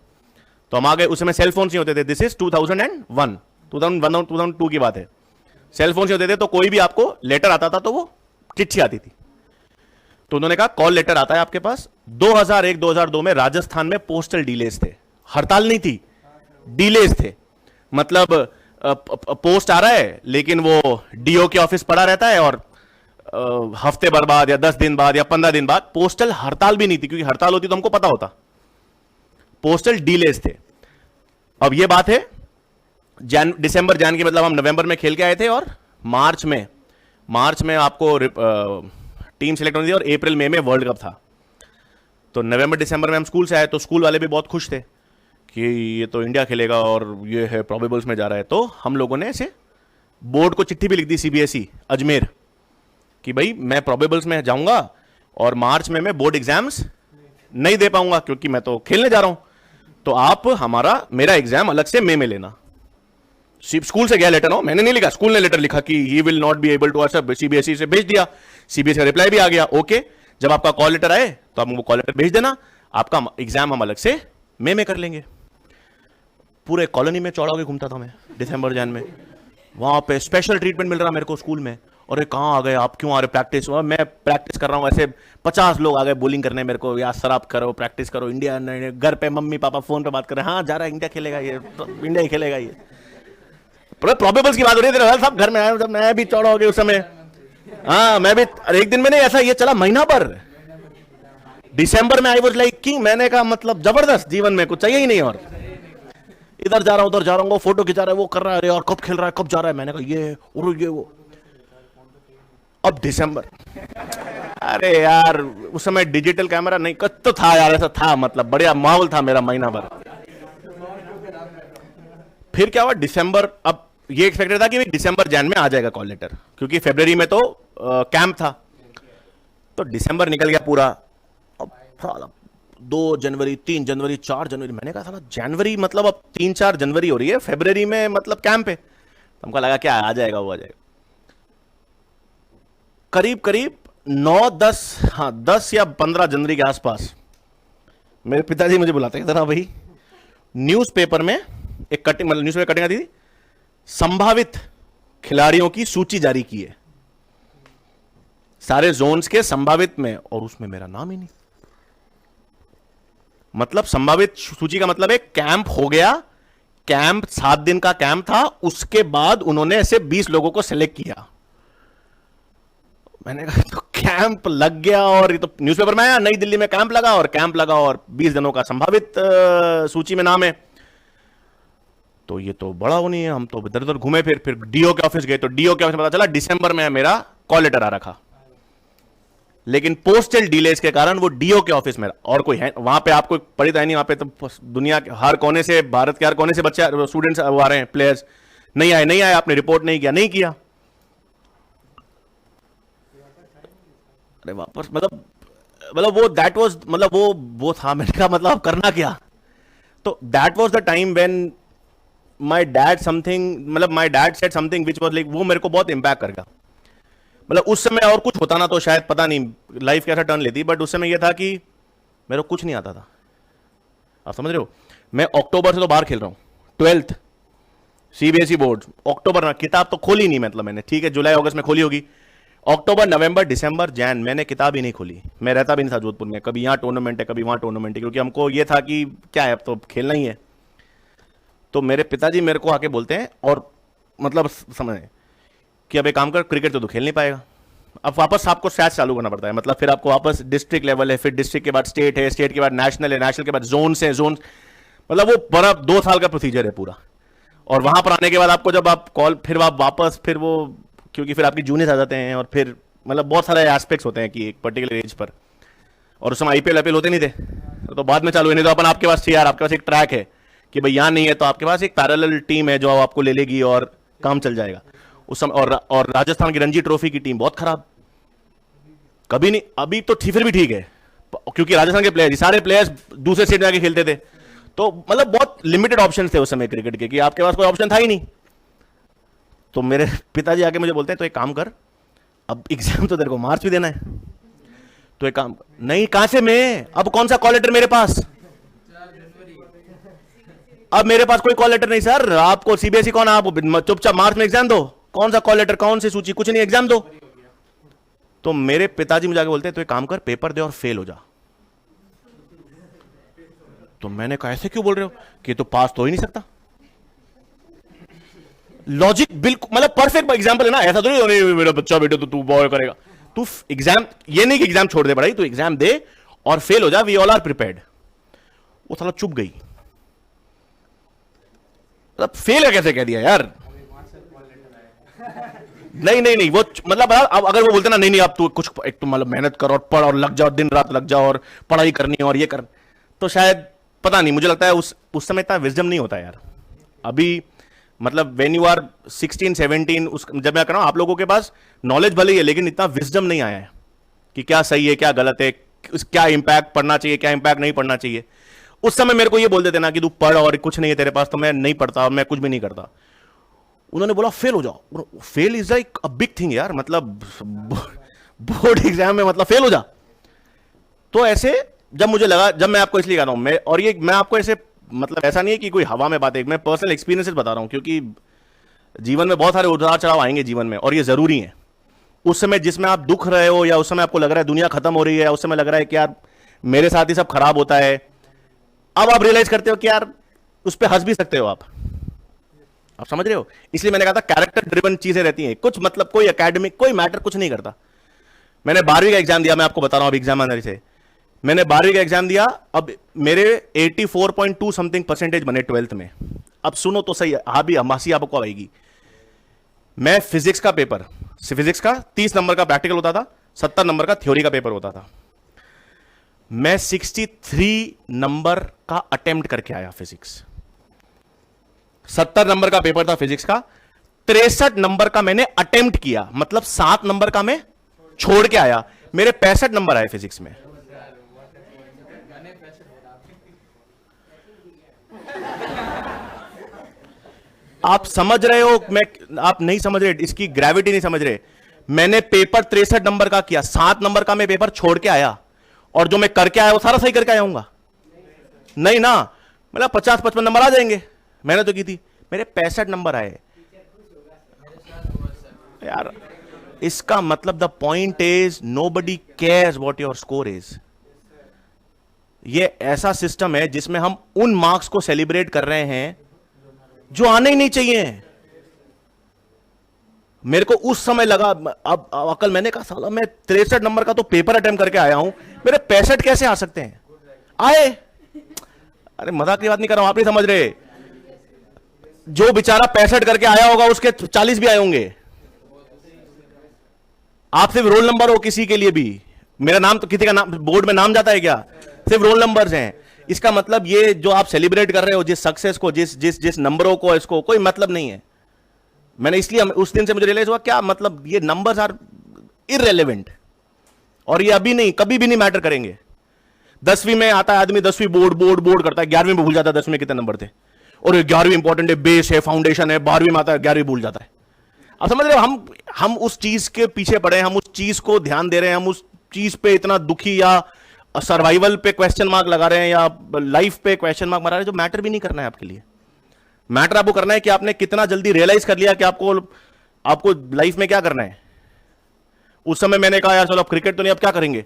तो हम आ गए, उस समय सेल फोन नहीं होते थे, दिस इज 2001 2002 की बात है, सेल फोन नहीं होते थे, तो कोई भी आपको लेटर आता था तो वो चिट्ठी आती थी। तो उन्होंने कहा कॉल लेटर आता है आपके पास। 2001-2002 में राजस्थान में पोस्टल डिलेज थे, हड़ताल नहीं थी, डिलेज थे। मतलब पोस्ट आ रहा है लेकिन वो डीओ के ऑफिस पड़ा रहता है, और हफ्ते भर बाद या 10 दिन बाद या 15 दिन बाद, पोस्टल हड़ताल भी नहीं थी, क्योंकि हड़ताल होती तो हमको पता होता। पोस्टल डिलेज थे। अब ये बात है दिसंबर जान की, मतलब हम नवंबर में खेल के आए थे, और मार्च में आपको टीम सेलेक्ट होनी थी, और अप्रैल मई में वर्ल्ड कप था। तो नवंबर दिसंबर में हम स्कूल से आए, तो स्कूल वाले भी बहुत खुश थे कि ये तो इंडिया खेलेगा और ये है प्रोबेबल्स में जा रहा है। तो हम लोगों ने ऐसे बोर्ड को चिट्ठी भी लिख दी, सीबीएसई अजमेर, कि भाई मैं प्रोबेबल्स में जाऊंगा और मार्च में मैं बोर्ड एग्जाम्स नहीं दे पाऊंगा क्योंकि मैं तो खेलने जा रहा हूं, तो आप मेरा एग्जाम अलग से मई में लेना। स्कूल से गया लेटर, हो मैंने नहीं लिखा, स्कूल ने लेटर लिखा कि he will not be able to answer, CBSE से भेज दिया, सीबीएसई का रिप्लाई भी आ गया, ओके जब आपका कॉल लेटर आए तो आप हमको कॉल लेटर भेज देना, आपका एग्जाम हम अलग से मई में कर लेंगे। पूरे कॉलोनी में चौड़ा होकर घूमता था मैं दिसंबर जैन में, वहां पे स्पेशल ट्रीटमेंट मिल रहा मेरे को स्कूल में। और ये कहाँ आ गए आप, क्यों आ रहे प्रैक्टिस? मैं प्रैक्टिस कर रहा हूँ, ऐसे 50 लोग आ गए बॉलिंग करने मेरे को, यार सर आप करो प्रैक्टिस करो, इंडिया घर पे मम्मी पापा फोन पे बात कर रहे हैं, हाँ जा रहा है इंडिया खेलेगा, ये इंडिया ही खेलेगा। ये प्रोबेबल्स की बात हो रही थी सब, घर में आए जब मैं भी चौड़ा हो गया उस समय। हाँ मैं भी, एक दिन में नहीं, ऐसा ये चला महीना भर। दिसंबर में आई वाज लाइक किंग, मैंने कहा मतलब जबरदस्त, जीवन में कुछ चाहिए ही नहीं, और इधर जा रहा हूं उधर जा रहा हूं, वो फोटो खिंचा रहा है, वो कर रहा है, और कब खेल रहा है, कब जा रहा है, मैंने कहा ये और ये वो। अब दिसंबर, अरे यार उस समय डिजिटल कैमरा नहीं, कुछ तो था यार, ऐसा था, मतलब बढ़िया माहौल था मेरा महीना भर। फिर क्या हुआ दिसंबर, अब ये एक्सपेक्टेड था कि दिसंबर जैन में आ जाएगा कॉल लेटर, क्योंकि फरवरी में तो कैंप था। तो दिसंबर निकल गया पूरा, अब 2 जनवरी 3 जनवरी 4 जनवरी, मैंने कहा था जनवरी मतलब अब 3-4 जनवरी हो रही है, फरवरी में मतलब कैंप है। तो हमको लगा क्या आ जाएगा, वो आ जाएगा। करीब 10 या 15 जनवरी के आसपास मेरे पिताजी मुझे बुलाते हैं, जरा भाई न्यूज़पेपर में एक कटिंग, मतलब न्यूज़पेपर कटिंग आती थी, संभावित खिलाड़ियों की सूची जारी की है सारे जोन्स के संभावित में, और उसमें मेरा नाम ही नहीं। मतलब संभावित सूची का मतलब है कैंप हो गया, कैंप 7 दिन का कैंप था, उसके बाद उन्होंने ऐसे 20 लोगों को सिलेक्ट किया। मैंने कहा तो कैंप लग गया, और ये तो न्यूज़पेपर में आया नई दिल्ली में कैंप लगा, और 20 दिनों का संभावित सूची में नाम है। तो ये तो बड़ा वो नहीं है, हम तो इधर उधर घूमे, फिर डीओ के ऑफिस गए, तो डीओ के ऑफिस में पता चला दिसंबर में मेरा कॉल लेटर आ रखा, लेकिन पोस्टल डिलेज के कारण वो डीओ के ऑफिस में, और कोई है वहां पे, आपको पड़ी नहीं, वहां पे तो दुनिया के हर कोने से, भारत के हर कोने से बच्चे स्टूडेंट्स आ रहे हैं, प्लेयर्स नहीं आए, आपने रिपोर्ट नहीं किया। अरे वापस मतलब वो दैट वाज, मतलब वो था, मैंने कहा मतलब करना क्या। तो that was the time when my dad said something which was like, वो मेरे को बहुत इंपैक्ट करेगा। मतलब उस समय और कुछ होता ना तो शायद पता नहीं लाइफ कैसा टर्न लेती, बट उस समय यह था कि मेरे को कुछ नहीं आता था। आप समझ रहे हो, मैं अक्टूबर से तो बाहर खेल रहा हूं, 12th सीबीएसई बोर्ड, अक्टूबर ना, किताब तो खोली नहीं, मतलब मैंने, ठीक है जुलाई अगस्त में खोली होगी, अक्टूबर नवंबर दिसंबर जैन मैंने किताब ही नहीं खोली। मैं रहता भी नहीं था जोधपुर में, कभी यहाँ टूर्नामेंट है कभी वहाँ टूर्नामेंट है, क्योंकि हमको ये था कि क्या है अब तो खेलना ही है। तो मेरे पिताजी मेरे को आके बोलते हैं, और मतलब समझ कि अब एक काम कर, क्रिकेट तो तू खेल नहीं पाएगा, अब वापस आपको स्टैट्स चालू करना पड़ता है। मतलब फिर आपको वापस डिस्ट्रिक्ट लेवल है, फिर डिस्ट्रिक्ट के बाद स्टेट है, स्टेट के बाद नेशनल है, नेशनल के बाद जोन है, जोन, मतलब वो बड़ा 2 साल का प्रोसीजर है पूरा। और वहां पर आने के बाद आपको जब आप कॉल, फिर आप वापस, फिर वो, क्योंकि फिर आपकी जूनियर्स आ जाते हैं, और फिर मतलब बहुत सारे एस्पेक्ट्स होते हैं कि एक पर्टिकुलर एज पर, और उस समय आईपीएल होते नहीं थे, तो बाद में चालू है। नहीं तो अपन आपके पास यार, आपके पास एक ट्रैक है कि भाई यहाँ नहीं है, तो आपके पास एक पैरेलल टीम है जो आपको ले लेगी और काम चल जाएगा उस समय। और राजस्थान की रणजी ट्रॉफी की टीम बहुत खराब, कभी नहीं, अभी तो फिर भी ठीक है, क्योंकि राजस्थान के प्लेयर, सारे प्लेयर्स दूसरे स्टेट में आके खेलते थे, तो मतलब बहुत लिमिटेड ऑप्शन थे उस समय क्रिकेट के, कि आपके पास कोई ऑप्शन था ही नहीं। तो मेरे पिताजी आके मुझे बोलते हैं तो एक काम कर, अब एग्जाम तो तेरे को मार्च में देना है, तो एक काम, नहीं कहां से मैं, अब कौन सा कॉल लेटर मेरे पास, अब मेरे पास कोई कॉल लेटर नहीं सर, आपको सीबीएसई कौन, आप चुपचाप मार्च में एग्जाम दो, कौन सा कॉल लेटर, कौन सी सूची, कुछ नहीं, एग्जाम दो। तो मेरे पिताजी मुझे आके बोलते हैं तो एक काम कर, पेपर दे और फेल हो जा। तो मैंने कहा ऐसे क्यों बोल रहे हो, कि तो पास तो ही नहीं सकता। लॉजिक बिल्कुल मतलब परफेक्ट एग्जांपल है ना, ऐसा तो नहीं मेरा बच्चा बेटा तो तू बॉय करेगा, तू एग्जाम, ये नहीं कि एग्जाम छोड़ दे पढ़ाई, तू एग्जाम दे और फेल हो जा, वी ऑल आर प्रिपेयर्ड। वो साला चुप गई, मतलब फेल कैसे कह दिया यार, नहीं नहीं नहीं, वो मतलब अब अगर वो बोलते ना नहीं नहीं आप तू कुछ एक तो मतलब मेहनत कर और पढ़ और लग जाओ, दिन रात लग जाओ और पढ़ाई करनी है और ये कर, तो शायद पता नहीं, मुझे लगता है उस समय इतना विजडम नहीं होता यार। अभी मतलब व्हेन यू आर 16 17 जब मैं कर रहा हूं, आप लोगों के पास नॉलेज भले ही है लेकिन इतना विजडम नहीं आया है कि क्या सही है क्या गलत है, क्या इंपैक्ट पढ़ना चाहिए क्या इंपैक्ट नहीं पढ़ना चाहिए। उस समय मेरे को ये बोल देते ना कि तू पढ़ और कुछ नहीं है तेरे पास, तो मैं नहीं पढ़ता और मैं कुछ भी नहीं करता। उन्होंने बोला फेल हो जाओ, fail is like a big thing यार, मतलब बोर्ड एग्जाम में मतलब फेल हो जा। तो ऐसे जब मुझे लगा, जब मैं आपको इसलिए कह रहा हूं मैं, और ये मैं आपको ऐसे मतलब ऐसा नहीं है कि कोई हवा में बात है, मैं पर्सनल एक्सपीरियंसेस बता रहा हूं, क्योंकि जीवन में बहुत सारे उतार चढ़ाव आएंगे जीवन में और ये जरूरी है। उस समय जिसमें आप दुख रहे हो या उस समय आपको लग रहा है दुनिया खत्म हो रही है, उस समय लग रहा है कि यार मेरे साथ ही सब खराब होता है, अब आप रियलाइज करते हो कि यार उस पर हंस भी सकते हो आप समझ रहे हो। इसलिए मैंने कहा था कैरेक्टर ड्रिवन चीजें रहती हैं, कुछ मतलब कोई एकेडमिक कोई मैटर कुछ नहीं करता। मैंने 12वीं का एग्जाम दिया, मैं आपको बता रहा हूं अब एग्जाम आने से, मैंने 12वीं का एग्जाम दिया, अब मेरे 84.2 समथिंग परसेंटेज बने 12th में। अब सुनो तो सही, हाँ भी हमासी आपको आएगी। मैं फिजिक्स का पेपर, फिजिक्स का 30 नंबर का प्रैक्टिकल होता था, 70 नंबर का थ्योरी का पेपर होता था। मैं 63 नंबर का अटेम्प्ट करके आया फिजिक्स, 70 नंबर का पेपर था फिजिक्स का, 63 नंबर का मैंने अटेम्प्ट किया, मतलब 7 नंबर का मैं छोड़ के आया, मेरे 65 नंबर आए फिजिक्स में। आप समझ रहे हो, मैं आप नहीं समझ रहे, इसकी ग्रेविटी नहीं समझ रहे। मैंने पेपर 63 नंबर का किया, 7 नंबर का मैं पेपर छोड़ के आया, और जो मैं करके आया वो सारा सही करके आऊंगा नहीं ना, मतलब 50-55 नंबर आ जाएंगे, मैंने तो की थी, मेरे 65 नंबर आए यार। इसका मतलब the point is nobody cares what your score is. ये ऐसा सिस्टम है जिसमें हम उन मार्क्स को सेलिब्रेट कर रहे हैं जो आने ही नहीं चाहिए। मेरे को उस समय लगा, अब अकल, मैंने कहा साला मैं 63 नंबर का तो पेपर अटेम्प्ट करके आया हूं, मेरे 65 कैसे आ सकते हैं, आए। अरे मजाक की बात नहीं कर रहा हूं, आप नहीं समझ रहे। जो बेचारा 65 करके आया होगा उसके 40 भी आए होंगे। आप सिर्फ रोल नंबर हो किसी के लिए भी, मेरा नाम तो किसी का नाम बोर्ड में नाम जाता है क्या, सिर्फ रोल नंबर्स हैं। इसका मतलब ये जो आप सेलिब्रेट कर रहे हो जिस सक्सेस को, जिस जिस जिस नंबरों को, इसको कोई मतलब नहीं है। मैंने इसलिए उस दिन से मुझे रियलाइज हुआ क्या मतलब ये नंबर्स आर इररेलेवेंट, और ये अभी नहीं कभी भी नहीं मैटर करेंगे। 10वीं में आता है आदमी, 10वीं बोर्ड बोर्ड बोर्ड करता है, 11वीं में भूल जाता है 10वीं में कितने नंबर थे, और 11वीं इंपॉर्टेंट है, बेस है, फाउंडेशन है, 12वीं में आता है 11वीं भूल जाता है। आप समझ रहे हो, हम उस चीज के पीछे पड़े, हम उस चीज को ध्यान दे रहे हैं, हम उस चीज पे इतना दुखी या सर्वाइवल पे क्वेश्चन मार्क लगा रहे हैं या लाइफ पे क्वेश्चन मार्क मार रहे हैं, जो मैटर भी नहीं करना है आपके लिए। मैटर आपको करना है कि आपने कितना जल्दी रियलाइज कर लिया कि आपको लाइफ में क्या करना है। उस समय मैंने कहा यार चलो अब क्रिकेट तो नहीं, अब क्या करेंगे,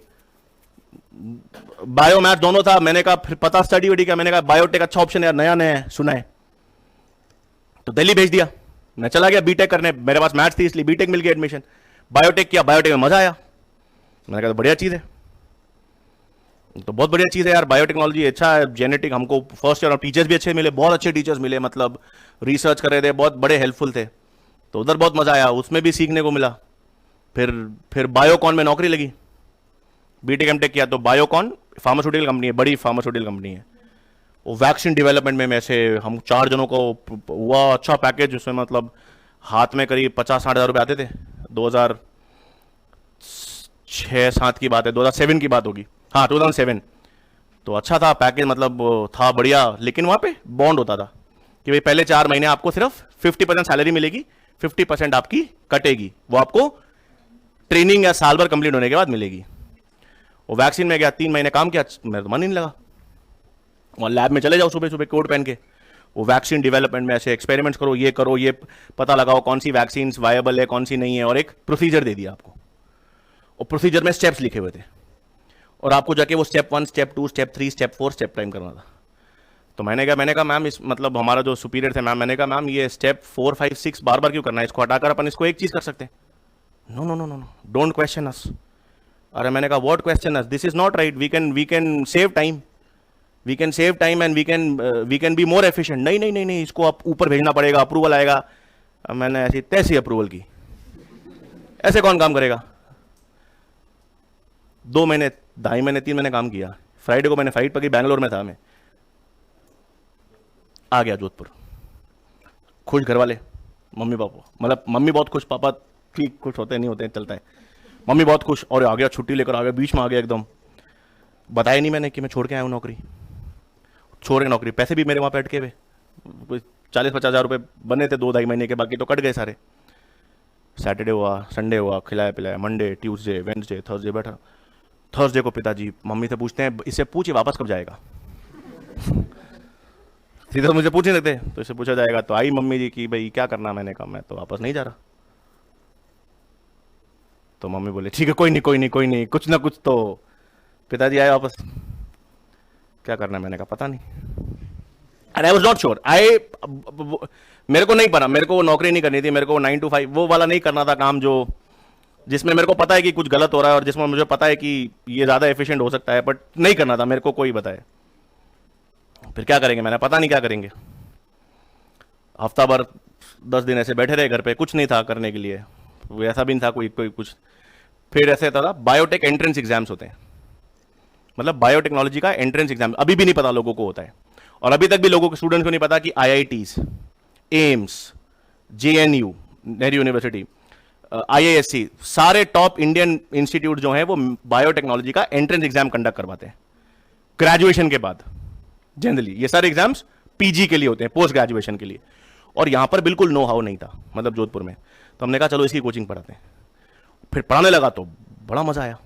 बायो मैथ दोनों था, मैंने कहा फिर पता स्टडी वडी का, मैंने कहा बायोटेक अच्छा ऑप्शन है, नया नया है सुना है, तो दिल्ली भेज दिया। मैं चला गया बीटेक करने, मेरे पास मैथ्स थी इसलिए बीटेक मिल गया एडमिशन, बायोटेक किया, बायोटेक में मजा आया। मैंने कहा तो बढ़िया चीज है, तो बहुत बढ़िया चीज है यार, बायोटेक्नोलॉजी अच्छा है, जेनेटिक, हमको फर्स्ट ईयर और टीचर्स भी अच्छे मिले, बहुत अच्छे टीचर्स मिले, मतलब रिसर्च कर रहे थे, बहुत बड़े हेल्पफुल थे, तो उधर बहुत मजा आया, उसमें भी सीखने को मिला। फिर बायोकॉन में नौकरी लगी, बीटेक एमटेक किया, तो बायोकॉन फार्मास्यूटिकल कंपनी है, बड़ी फार्मास्यूटिकल कंपनी है, वो वैक्सीन डेवलपमेंट में ऐसे हम 4 जनों को हुआ अच्छा पैकेज, उसमें मतलब हाथ में करीब 50-60 हज़ार रुपये आते थे। 2006-7 की बात है, 2007 की बात होगी, हाँ 2007। तो अच्छा था पैकेज, मतलब था बढ़िया, लेकिन वहां पे बॉन्ड होता था कि भाई पहले 4 महीने आपको सिर्फ 50% सैलरी मिलेगी, 50% आपकी कटेगी, वो आपको ट्रेनिंग या साल भर कंप्लीट होने के बाद मिलेगी। वो वैक्सीन में गया, 3 महीने काम किया, मेरा तो मन ही नहीं लगा। वहाँ लैब में चले जाओ सुबह सुबह कोट पहन के, वो वैक्सीन डेवलपमेंट में ऐसे एक्सपेरिमेंट्स करो, ये पता लगाओ कौन सी वैक्सीन वायबल है कौन सी नहीं है, और एक प्रोसीजर दे दिया आपको, और प्रोसीजर में स्टेप्स लिखे हुए थे, और आपको जाके वो step 1, step 2, step 3, step 4, step time करना था। तो मैंने कहा मैम, इस मतलब हमारा जो सुपीरियर थे मैम, मैंने कहा मैम ये स्टेप 4, 5, 6 बार बार क्यों करना है, इसको हटाकर अपन इसको एक चीज कर सकते हैं। No no no no no, don't question us. अरे मैंने कहा what question us, this is not right, we can save time, and we can be more efficient. नहीं नहीं नहीं नहीं, इसको आप ऊपर भेजना पड़ेगा, अप्रूवल आएगा। मैंने ऐसी तैसी अप्रूवल की, ऐसे कौन काम करेगा। 2 महीने, 2.5 महीने, 3 महीने काम किया। फ्राइडे को मैंने फ्लाइट पकड़ी, बैंगलोर में था मैं, आ गया जोधपुर। खुश घर वाले, मम्मी पापा, मतलब मम्मी बहुत खुश, पापा ठीक खुश होते नहीं होते, चलता है। मम्मी बहुत खुश, और आ गया, छुट्टी लेकर आ गया, बीच में आ गया एकदम। बताया नहीं मैंने कि मैं छोड़ के आया हूँ नौकरी, छोड़ के नौकरी। पैसे भी मेरे वहाँ पे अटके हुए, 40-50 हज़ार रुपये बने थे 2-2.5 महीने के, बाकी तो कट गए सारे। सैटरडे हुआ, संडे हुआ, खिलाया पिलाया, मंडे, ट्यूसडे, वेडनेसडे, थर्सडे बैठा। थर्सडे को पिताजी मम्मी से पूछते हैं, इससे पूछिए वापस कब जाएगा। सीधा मुझे पूछ नहीं सकते, तो इससे पूछा जाएगा। तो आई मम्मी जी की भाई क्या करना, मैंने कहा मैं तो वापस नहीं जा रहा। तो मम्मी बोले ठीक है, कोई नहीं कोई नहीं कोई नहीं, कुछ ना कुछ तो। पिताजी आए वापस, क्या करना है, मैंने कहा पता नहीं। And I was not sure, मेरे को नहीं पता, मेरे को नौकरी नहीं करनी थी, मेरे को 9 to 5 वो वाला नहीं करना था काम, जो जिसमें मेरे को पता है कि कुछ गलत हो रहा है और जिसमें मुझे पता है कि ये ज्यादा एफिशिएंट हो सकता है, बट नहीं करना था मेरे को, कोई बताए। फिर क्या करेंगे, मैंने पता नहीं क्या करेंगे। हफ्ता भर 10 दिन ऐसे बैठे रहे घर पे, कुछ नहीं था करने के लिए, ऐसा भी नहीं था कोई कुछ। फिर ऐसे था बायोटेक एंट्रेंस एग्जाम्स होते हैं, मतलब बायोटेक्नोलॉजी का एंट्रेंस एग्जाम अभी भी नहीं पता लोगों को होता है, और अभी तक भी लोगों को, स्टूडेंट्स को नहीं पता कि IITs, AIIMS, JNU Nehru university, IISc, सारे टॉप इंडियन इंस्टीट्यूट जो हैं वो बायोटेक्नोलॉजी का एंट्रेंस एग्जाम कंडक्ट करवाते हैं ग्रेजुएशन के बाद। जनरली ये सारे एग्जाम्स PG के लिए होते हैं, पोस्ट ग्रेजुएशन के लिए। और यहां पर बिल्कुल नो हाउ नहीं था, मतलब जोधपुर में। तो हमने कहा चलो इसकी कोचिंग पढ़ाते हैं। फिर पढ़ाने लगा तो बड़ा मजा आया।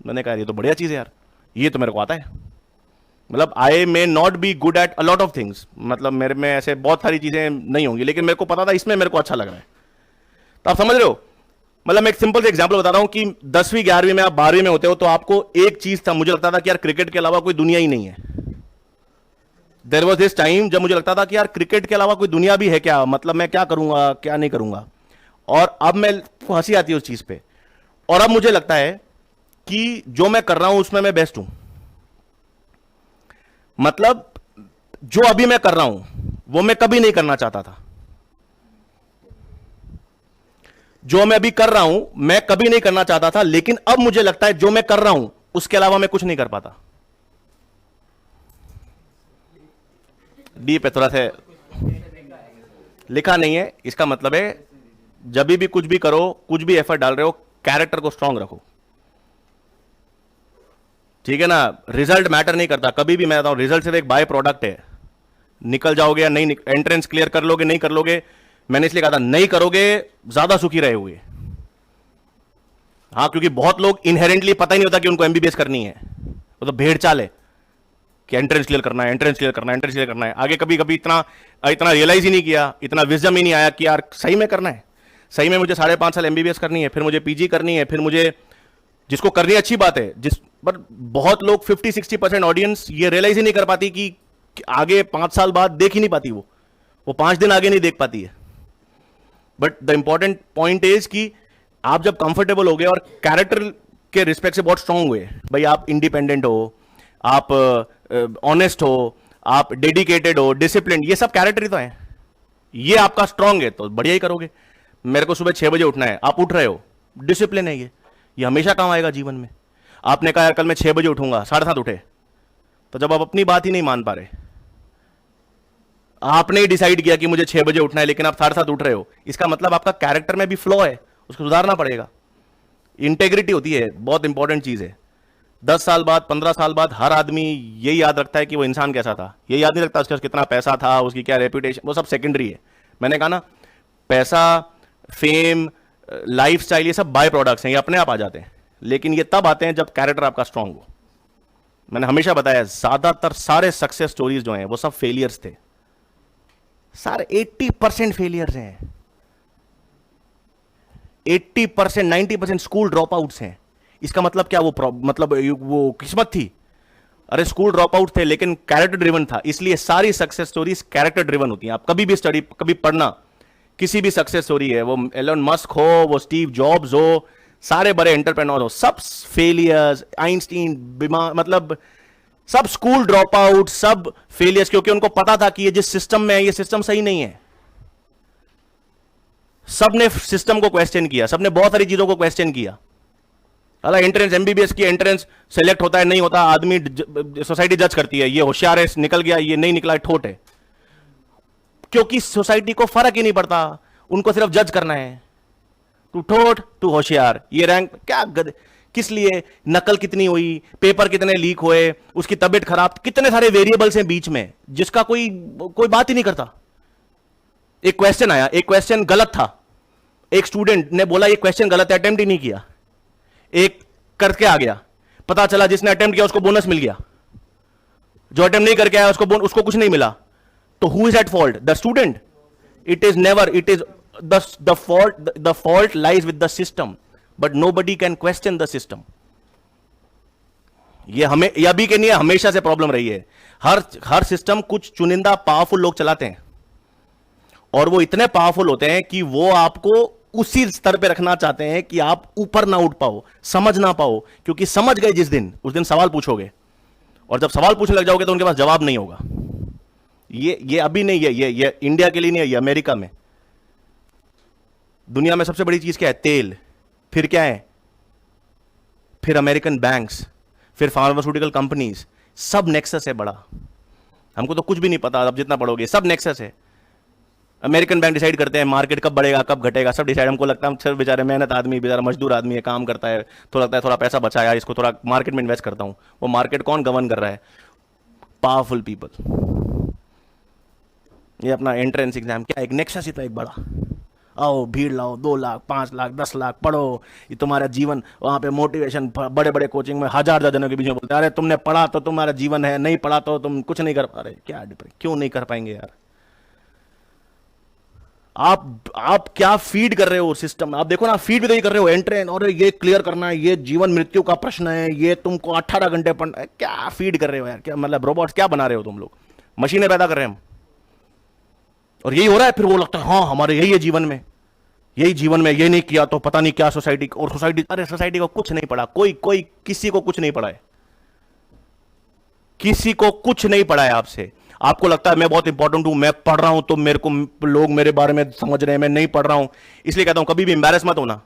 मैंने कहा ये तो बढ़िया चीज है यार, ये तो मेरे को आता है। मतलब I may not be good at a lot of things, मतलब मेरे में ऐसे बहुत सारी चीजें नहीं होंगी, लेकिन मेरे को पता था इसमें मेरे को अच्छा लग रहा है। तो आप समझ रहे हो, मतलब मैं एक सिंपल से एग्जांपल बताता हूं कि 10वीं 11वीं में आप 12वीं में होते हो तो आपको एक चीज था, मुझे लगता था कि यार क्रिकेट के अलावा कोई दुनिया ही नहीं है। देयर वाज दिस टाइम जब मुझे लगता था कि यार क्रिकेट के अलावा कोई दुनिया भी है क्या, मतलब मैं क्या करूंगा क्या नहीं करूंगा। और अब मैं हंसी आती है उस चीज पे, और अब मुझे लगता है कि जो मैं कर रहा हूं उसमें मैं बेस्ट हूं। मतलब जो अभी मैं कर रहा हूं वो मैं कभी नहीं करना चाहता था। जो मैं अभी कर रहा हूं मैं कभी नहीं करना चाहता था, लेकिन अब मुझे लगता है जो मैं कर रहा हूं उसके अलावा मैं कुछ नहीं कर पाता। डीप है थोड़ा सा, लिखा नहीं है, इसका मतलब है जब भी कुछ भी करो, कुछ भी एफर्ट डाल रहे हो, कैरेक्टर को स्ट्रांग रखो, ठीक है ना। रिजल्ट मैटर नहीं करता कभी भी, मैं बताऊं रिजल्ट सिर्फ एक बाय प्रोडक्ट है। निकल जाओगे या नहीं, एंट्रेंस क्लियर कर लोगे नहीं कर लोगे, मैंने इसलिए कहा था नहीं करोगे ज्यादा सुखी रहे हुए। हाँ, क्योंकि बहुत लोग इनहेरेंटली पता ही नहीं होता कि उनको MBBS करनी है, वो तो भेड़ चाल है कि एंट्रेंस क्लियर करना है, एंट्रेंस क्लियर करना है, एंट्रेंस क्लियर करना है। आगे कभी कभी इतना रियलाइज ही नहीं किया, इतना विजडम ही नहीं आया कि यार सही में करना है, सही में मुझे 5.5 साल MBBS करनी है, फिर मुझे PG करनी है, फिर मुझे जिसको करनी अच्छी बात है, पर बहुत लोग 50-60% ऑडियंस ये रियलाइज ही नहीं कर पाती कि आगे 5 साल बाद देख ही नहीं पाती, वो 5 दिन आगे नहीं देख पाती है। But the important point is कि आप जब कंफर्टेबल हो गए और कैरेक्टर के रिस्पेक्ट से बहुत स्ट्रांग हुए, भाई आप इंडिपेंडेंट हो, आप ऑनेस्ट हो, आप डेडिकेटेड हो, डिसिप्लिन, ये सब कैरेक्टर ही तो है। ये आपका स्ट्रांग है तो बढ़िया ही करोगे। मेरे को सुबह 6 बजे उठना है, आप उठ रहे हो, डिसिप्लिन है ये हमेशा काम आएगा जीवन में। आपने कहा यार कल मैं 6 बजे उठूंगा, 7:30 उठे, तो जब आप अपनी बात ही नहीं मान पा रहे, आपने ही डिसाइड किया कि मुझे 6 बजे उठना है लेकिन आप 7:30 उठ रहे हो, इसका मतलब आपका कैरेक्टर में भी फ्लॉ है, उसको सुधारना पड़ेगा। इंटेग्रिटी होती है, बहुत इंपॉर्टेंट चीज है। 10 साल बाद, 15 साल बाद हर आदमी यही याद रखता है कि वो इंसान कैसा था, ये याद नहीं रखता उसका कितना पैसा था, उसकी क्या रेपुटेशन, वो सब सेकेंडरी है। मैंने कहा ना, पैसा, फेम, लाइफस्टाइल, ये सब बाय प्रोडक्ट्स हैं, ये अपने आप आ जाते हैं, लेकिन ये तब आते हैं जब कैरेक्टर आपका स्ट्रांग हो। मैंने हमेशा बताया, ज्यादातर सारे सक्सेस स्टोरीज जो हैं वो सब फेलियर्स थे, सारे 80% फेलियर्स हैं, 80%, 90% स्कूल ड्रॉप आउट्स हैं। इसका मतलब क्या, मतलब वो किस्मत थी? अरे स्कूल ड्रॉप आउट थे लेकिन कैरेक्टर ड्रिवन था, इसलिए सारी सक्सेस स्टोरीज कैरेक्टर ड्रिवन होती हैं। आप कभी भी स्टडी, कभी पढ़ना, किसी भी सक्सेस स्टोरी है, वो एलन मस्क हो, वो स्टीव जॉब्स हो, सारे बड़े एंटरप्रेन्योर हो, सब फेलियर्स, आइंस्टीन, मतलब सब स्कूल ड्रॉप आउट, सब फेलियर्स, क्योंकि उनको पता था कि ये जिस सिस्टम में है ये सिस्टम सही नहीं है। सबने सिस्टम को क्वेश्चन किया, सबने बहुत सारी चीजों को क्वेश्चन किया। अगर एंट्रेंस, एमबीबीएस की एंट्रेंस सेलेक्ट होता है नहीं होता, आदमी सोसाइटी जज करती है, ये होशियार है निकल गया, ये नहीं निकला ठोट है, क्योंकि सोसाइटी को फर्क ही नहीं पड़ता, उनको सिर्फ जज करना है, तू ठोट, तू होशियार, ये रैंक क्या किस लिए, नकल कितनी हुई, पेपर कितने लीक हुए, उसकी तबीयत खराब, कितने सारे वेरिएबल्स हैं बीच में जिसका कोई बात ही नहीं करता। एक क्वेश्चन आया, एक क्वेश्चन गलत था, एक स्टूडेंट ने बोला ये क्वेश्चन गलत है, अटेम्प्ट ही नहीं किया, एक करके आ गया, पता चला जिसने अटेम्प्ट किया उसको बोनस मिल गया, जो अटेम्प्ट नहीं करके आया उसको कुछ नहीं मिला। तो who is at fault? The student? It is never, it is the fault lies with the system, but nobody can question the system. ये अभी के नहीं, हमेशा से प्रॉब्लम रही है। हर सिस्टम कुछ चुनिंदा पावरफुल लोग चलाते हैं, और वो इतने पावरफुल होते हैं कि वो आपको उसी स्तर पे रखना चाहते हैं कि आप ऊपर ना उठ पाओ, समझ ना पाओ, क्योंकि समझ गए जिस दिन, उस दिन सवाल पूछोगे, और जब सवाल पूछने लग जाओगे तो उनके पास जवाब नहीं होगा। ये अभी नहीं है, ये इंडिया के लिए नहीं है, ये अमेरिका में। दुनिया में सबसे बड़ी चीज क्या है? तेल। फिर क्या है? फिर अमेरिकन बैंक्स, फिर फार्मास्यूटिकल कंपनीज, सब नेक्सस है बड़ा। हमको तो कुछ भी नहीं पता, अब जितना पढ़ोगे सब नेक्सस है। अमेरिकन बैंक डिसाइड करते हैं मार्केट कब बढ़ेगा कब घटेगा, सब डिसाइड। हमको लगता है सर बेचारे मेहनत आदमी, बेचारा मजदूर आदमी है, काम करता है, तो लगता है थोड़ा पैसा बचा यार, इसको थोड़ा मार्केट में इन्वेस्ट करता हूं। वो मार्केट कौन गवर्न कर रहा है? Powerful people. ये अपना एंट्रेंस एग्जाम क्या, एक नेक्सस ही था एक बड़ा। आओ भीड़ लाओ, 2 लाख 5 लाख 10 लाख पढ़ो, ये तुम्हारा जीवन। वहां पे मोटिवेशन, बड़े बड़े कोचिंग में हजार जनों के बीच में बोलते हैं, अरे तुमने पढ़ा तो तुम्हारा जीवन है, नहीं पढ़ा तो तुम कुछ नहीं कर पा रहे। क्या क्यों नहीं कर पाएंगे यार? आप क्या फीड कर रहे हो सिस्टम? आप देखो ना, फीड भी तो ये कर रहे हो एंट्रेंस, और ये क्लियर करना है, ये जीवन मृत्यु का प्रश्न है, ये तुमको 18 घंटे पढ़ना है। क्या फीड कर रहे हो यार? क्या मतलब रोबोट्स क्या बना रहे हो तुम लोग? मशीनें पैदा कर रहे हैं हम, और यही हो रहा है। फिर वो लगता है हाँ हमारे यही है जीवन में, यही जीवन में, ये नहीं किया तो पता नहीं क्या सोसाइटी। और सोसाइटी, अरे सोसाइटी को कुछ नहीं पड़ा, कोई किसी को कुछ नहीं पड़ा है, किसी को कुछ नहीं पड़ा है आपसे। आपको लगता है मैं बहुत इंपॉर्टेंट हूं, मैं पढ़ रहा हूं तो मेरे को लोग मेरे बारे में समझ रहे हैं, मैं नहीं पढ़ रहा हूं। इसलिए कहता हूं कभी भी एम्बैरेस मत होना,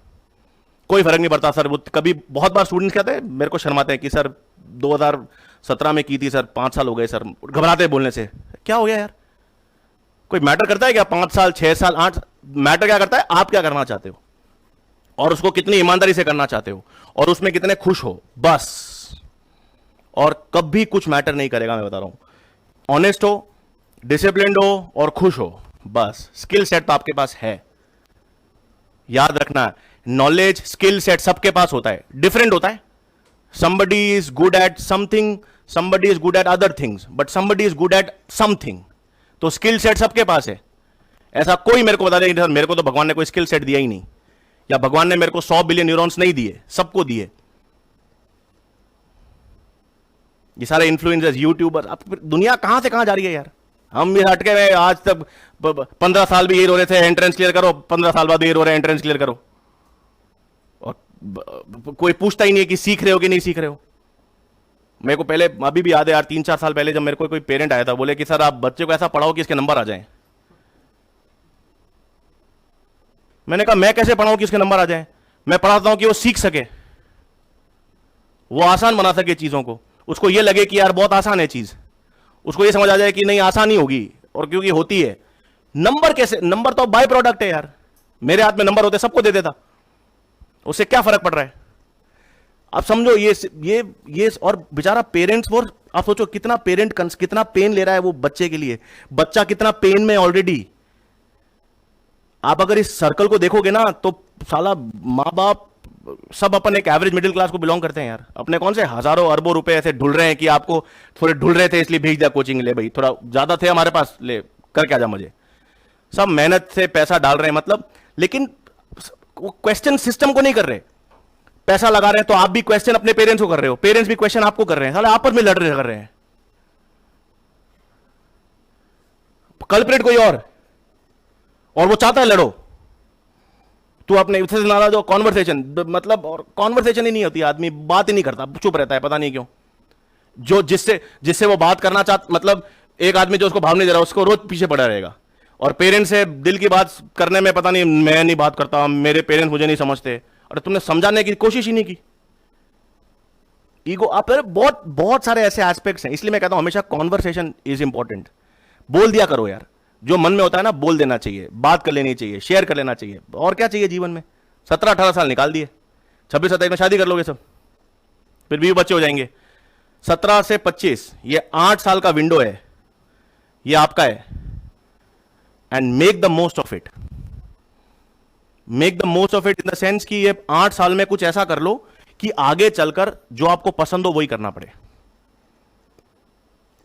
कोई फर्क नहीं पड़ता सर। वो कभी बहुत बार स्टूडेंट्स कहते हैं, मेरे को शर्माते हैं कि सर 2017 में की थी सर, 5 साल हो गए सर, घबराते हैं बोलने से। क्या हो गया यार? कोई मैटर करता है क्या? 5 साल 6 साल 8? मैटर क्या करता है? आप क्या करना चाहते हो, और उसको कितनी ईमानदारी से करना चाहते हो, और उसमें कितने खुश हो, बस। और कभी कुछ मैटर नहीं करेगा, मैं बता रहा हूं। ऑनेस्ट हो, डिसिप्लिन्ड हो और खुश हो, बस। स्किल सेट तो आपके पास है, याद रखना। नॉलेज, स्किल सेट सबके पास होता है, डिफरेंट होता है। somebody is good at something, somebody is good at other things, but somebody is good at something। तो स्किल सेट सबके पास है। ऐसा कोई मेरे को बता दे सर मेरे को तो भगवान ने कोई स्किल सेट दिया ही नहीं, या भगवान ने मेरे को 100 बिलियन न्यूरॉन्स नहीं दिए, सबको दिए। ये सारे इन्फ्लुएंसर्स, यूट्यूबर, अब दुनिया कहां से कहां जा रही है यार? हम भी हटके हुए आज तक 15 साल भी ये रो रहे थे एंट्रेंस क्लियर करो, 15 साल बाद ये रो रहे हैं एंट्रेंस क्लियर करो, और कोई पूछता ही नहीं है कि सीख रहे हो कि नहीं सीख रहे हो। मेरे को पहले अभी भी याद है यार, 3-4 साल पहले जब मेरे को कोई पेरेंट आया था, बोले कि सर आप बच्चे को ऐसा पढ़ाओ कि इसके नंबर आ जाएं। मैंने कहा मैं कैसे पढ़ाऊं कि इसके नंबर आ जाएं? मैं पढ़ाता हूं कि वो सीख सके, वो आसान बना सके चीजों को, उसको ये लगे कि यार बहुत आसान है चीज, उसको ये समझ आ जाए कि नहीं आसान ही होगी, और क्योंकि होती है। नंबर कैसे? नंबर तो बाय प्रोडक्ट है यार। मेरे हाथ में नंबर होते सबको दे देता, उससे क्या फर्क पड़ रहा है? आप समझो ये और बेचारा पेरेंट्स, और आप सोचो कितना पेरेंट कितना पेन ले रहा है वो बच्चे के लिए, बच्चा कितना पेन में ऑलरेडी। आप अगर इस सर्कल को देखोगे ना तो साला माँ बाप सब अपन एक एवरेज मिडिल क्लास को बिलोंग करते हैं यार। अपने कौन से हजारों अरबों रुपए ऐसे ढूंढ रहे हैं कि आपको थोड़े ढूंढ रहे थे इसलिए भेज दिया कोचिंग, ले भाई थोड़ा ज्यादा थे हमारे पास, ले कर क्या जा मुझे। सब मेहनत से पैसा डाल रहे हैं मतलब, लेकिन क्वेश्चन सिस्टम को नहीं कर रहे। पैसा लगा रहे हैं तो आप भी क्वेश्चन अपने पेरेंट्स को कर रहे हो, पेरेंट्स भी क्वेश्चन आपको कर रहे हैं, साले आपस में लड़ रहे कर रहे हैं। कल्प्रेट कोई और वो चाहता है लड़ो। तू अपने उससे नाराज हो, कॉन्वर्सेशन मतलब, और कॉन्वर्सेशन ही नहीं होती, आदमी बात ही नहीं करता, चुप रहता है, पता नहीं क्यों। जो जिससे वो बात करना चाहता, मतलब एक आदमी जो उसको भाव नहीं दे रहा उसको रोज पीछे पड़ा रहेगा। और पेरेंट्स से दिल की बात करने में पता नहीं, मैं नहीं बात करता, मेरे पेरेंट्स मुझे नहीं समझते। अरे तुमने समझाने की कोशिश ही नहीं की। ईगो, आप बहुत बहुत सारे ऐसे एस्पेक्ट्स हैं, इसलिए मैं कहता हूं हमेशा कॉन्वर्सेशन इज इंपॉर्टेंट। बोल दिया करो यार, जो मन में होता है ना बोल देना चाहिए, बात कर लेनी चाहिए, शेयर कर लेना चाहिए। और क्या चाहिए जीवन में? 17-18 साल निकाल दिए, 26-27 में शादी कर लोगे सब, फिर भी बच्चे हो जाएंगे। 17 से 25 ये 8 साल का विंडो है, ये आपका है। And make the most of it, make the most of it in the sense कि ये 8 साल में कुछ ऐसा कर लो कि आगे चलकर जो आपको पसंद हो वही करना पड़े।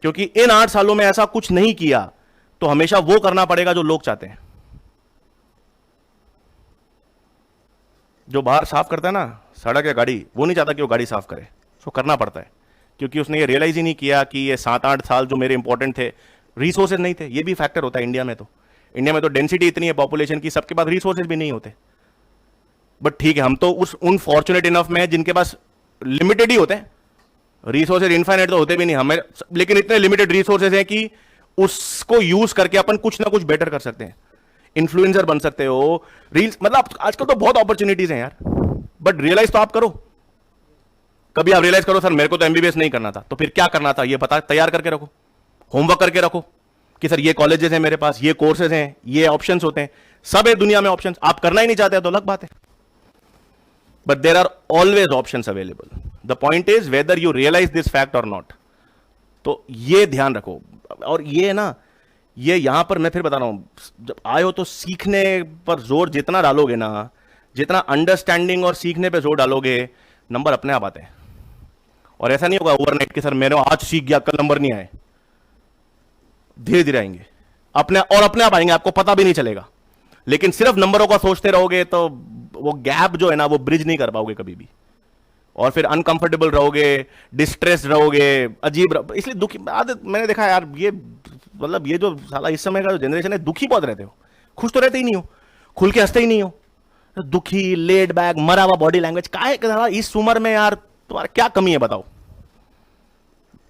क्योंकि इन 8 सालों में ऐसा कुछ नहीं किया तो हमेशा वो करना पड़ेगा जो लोग चाहते हैं। जो बाहर साफ करता है ना सड़क या गाड़ी, वो नहीं चाहता कि वो गाड़ी साफ करे, उसको करना पड़ता है। क्योंकि उसने ये रियलाइज ही नहीं किया कि ये 7-8 साल जो मेरे इंपॉर्टेंट थे, रिसोर्सेज नहीं थे। ये भी फैक्टर होता है इंडिया में तो डेंसिटी इतनी है पॉपुलेशन की, सबके पास रिसोर्सेज भी नहीं होते। बट ठीक है, हम तो उन फॉर्चुनेट इनफ में जिनके पास लिमिटेड ही होते हैं। रिसोर्सेज इनफाइनाइट तो होते भी नहीं हमें, लेकिन इतने लिमिटेड रिसोर्सेज हैं कि उसको यूज करके अपन कुछ ना कुछ बेटर कर सकते हैं। इन्फ्लुएंसर बन सकते हो, रील्स, मतलब आजकल तो बहुत अपॉर्चुनिटीज हैं यार। बट रियलाइज तो आप करो, कभी आप रियलाइज करो सर मेरे को तो एमबीबीएस नहीं करना था, तो फिर क्या करना था ये पता, तैयार करके रखो, होमवर्क करके रखो कि सर ये कॉलेजेस हैं मेरे पास, ये कोर्सेज हैं, ये ऑप्शंस होते हैं, सब है दुनिया में ऑप्शंस। आप करना ही नहीं चाहते तो अलग बात है, but there are always options available. The point is whether you realise this fact और नॉट। तो ये ध्यान रखो। और ये ना, ये यहां पर मैं फिर बता रहा हूं, जब आए हो तो सीखने पर जोर जितना डालोगे ना, जितना अंडरस्टैंडिंग और सीखने पे जोर डालोगे, नंबर अपने आप आते हैं। और ऐसा नहीं होगा ओवरनाइट कि सर मैंने आज सीख गया कल नंबर नहीं आए, धीरे धीरे आएंगे अपने आप आएंगे, आपको पता भी नहीं चलेगा। लेकिन सिर्फ नंबरों का सोचते रहोगे तो वो गैप जो है ना वो ब्रिज नहीं कर पाओगे कभी भी, और फिर अनकंफर्टेबल रहोगे, डिस्ट्रेस रहोगे, अजीब इसलिए दुखी आदत मैंने देखा यार। ये मतलब ये जो साला इस समय का जो जनरेशन है, दुखी बहुत रहते हो, खुश तो रहते ही नहीं हो, खुल के हंसते ही नहीं हो, दुखी, लेड बैक, मरा हुआ बॉडी लैंग्वेज। का इस उम्र में यार तुम्हारा क्या कमी है बताओ?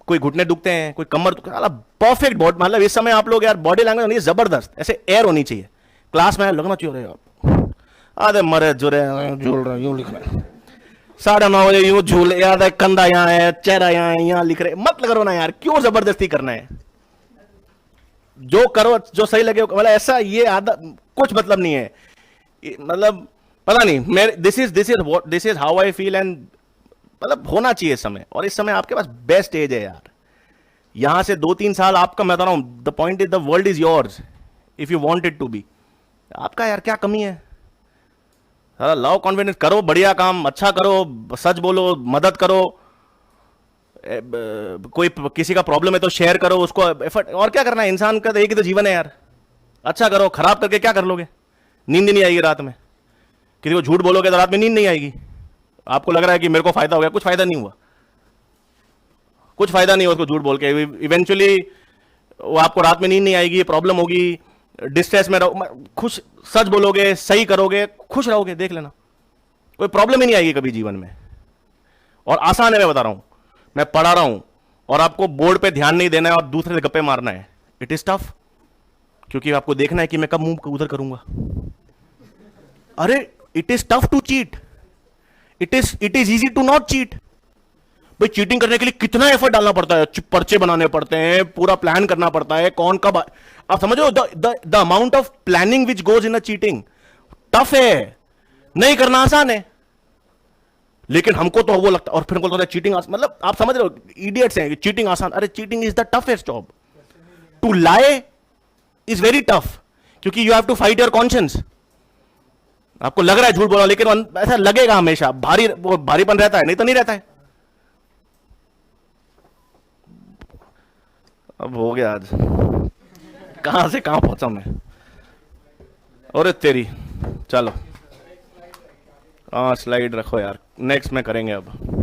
कोई घुटने दुखते हैं, कोई कमर, परफेक्ट बॉडी, मतलब इस समय आप लोग यार बॉडी लैंग्वेज होनी जबरदस्त, ऐसे एयर होनी चाहिए क्लास में, लगना चाहिए यार आधे मरे जुरे झूल रहे यूं लिख रहे 9:30 बजे यूं झूल, याद है कंधा यहाँ है, चेहरा यहाँ है, यहाँ लिख रहे, मत करो ना यार, क्यों जबरदस्ती करना है? जो करो जो सही लगे, मतलब ऐसा ये आदत कुछ मतलब नहीं है, मतलब पता नहीं मैं this is how I feel. And मतलब होना चाहिए इस समय, और इस समय आपके पास बेस्ट एज है यार। यहां से 2-3 साल आपका, मैं बता रहा हूं, the point is the world is yours if you want it to be. आपका यार क्या कमी है? सारा लव कॉन्फिडेंस करो, बढ़िया काम अच्छा करो, सच बोलो, मदद करो, कोई किसी का प्रॉब्लम है तो शेयर करो उसको, एफर्ट। और क्या करना है, इंसान का तो एक ही तो जीवन है यार। अच्छा करो, खराब करके क्या कर लोगे? नींद नहीं आएगी रात में, किसी को झूठ बोलोगे तो रात में नींद नहीं आएगी। आपको लग रहा है कि मेरे को फायदा हो गया, कुछ फायदा नहीं हुआ, कुछ फायदा नहीं हुआ उसको झूठ बोल के। इवेंचुअली वो आपको रात में नींद नहीं आएगी, प्रॉब्लम होगी, डिस्ट्रेस में रहो। खुश सच बोलोगे, सही करोगे, खुश रहोगे, देख लेना कोई प्रॉब्लम ही नहीं आएगी कभी जीवन में। और आसान है, मैं बता रहा हूं, मैं पढ़ा रहा हूं और आपको बोर्ड पे ध्यान नहीं देना है और दूसरे से गप्पे मारना है। इट इज टफ, क्योंकि आपको देखना है कि मैं कब मुंह उधर करूंगा। अरे it is tough to cheat, it is easy to not cheat. भाई चीटिंग करने के लिए कितना एफर्ट डालना पड़ता है, पर्चे बनाने पड़ते हैं, पूरा प्लान करना पड़ता है, कौन कब। आप समझो the amount of planning which goes in a cheating. Tough है, नहीं करना आसान है, लेकिन हमको तो वो लगता, और फिर हमको लगता है चीटिंग मतलब आप समझ रहे हो, इडियट्स हैं, चीटिंग आसान। अरे cheating is the toughest job. To lie is very tough, क्योंकि you have to fight your conscience. आपको लग रहा है झूठ बोल रहा हूं, लेकिन ऐसा लगेगा हमेशा, वो भारीपन रहता है, नहीं तो नहीं रहता है। अब हो गया आज, कहां से कहां पहुंचा मैं। अरे तेरी, चलो हाँ स्लाइड रखो यार, नेक्स्ट में करेंगे अब।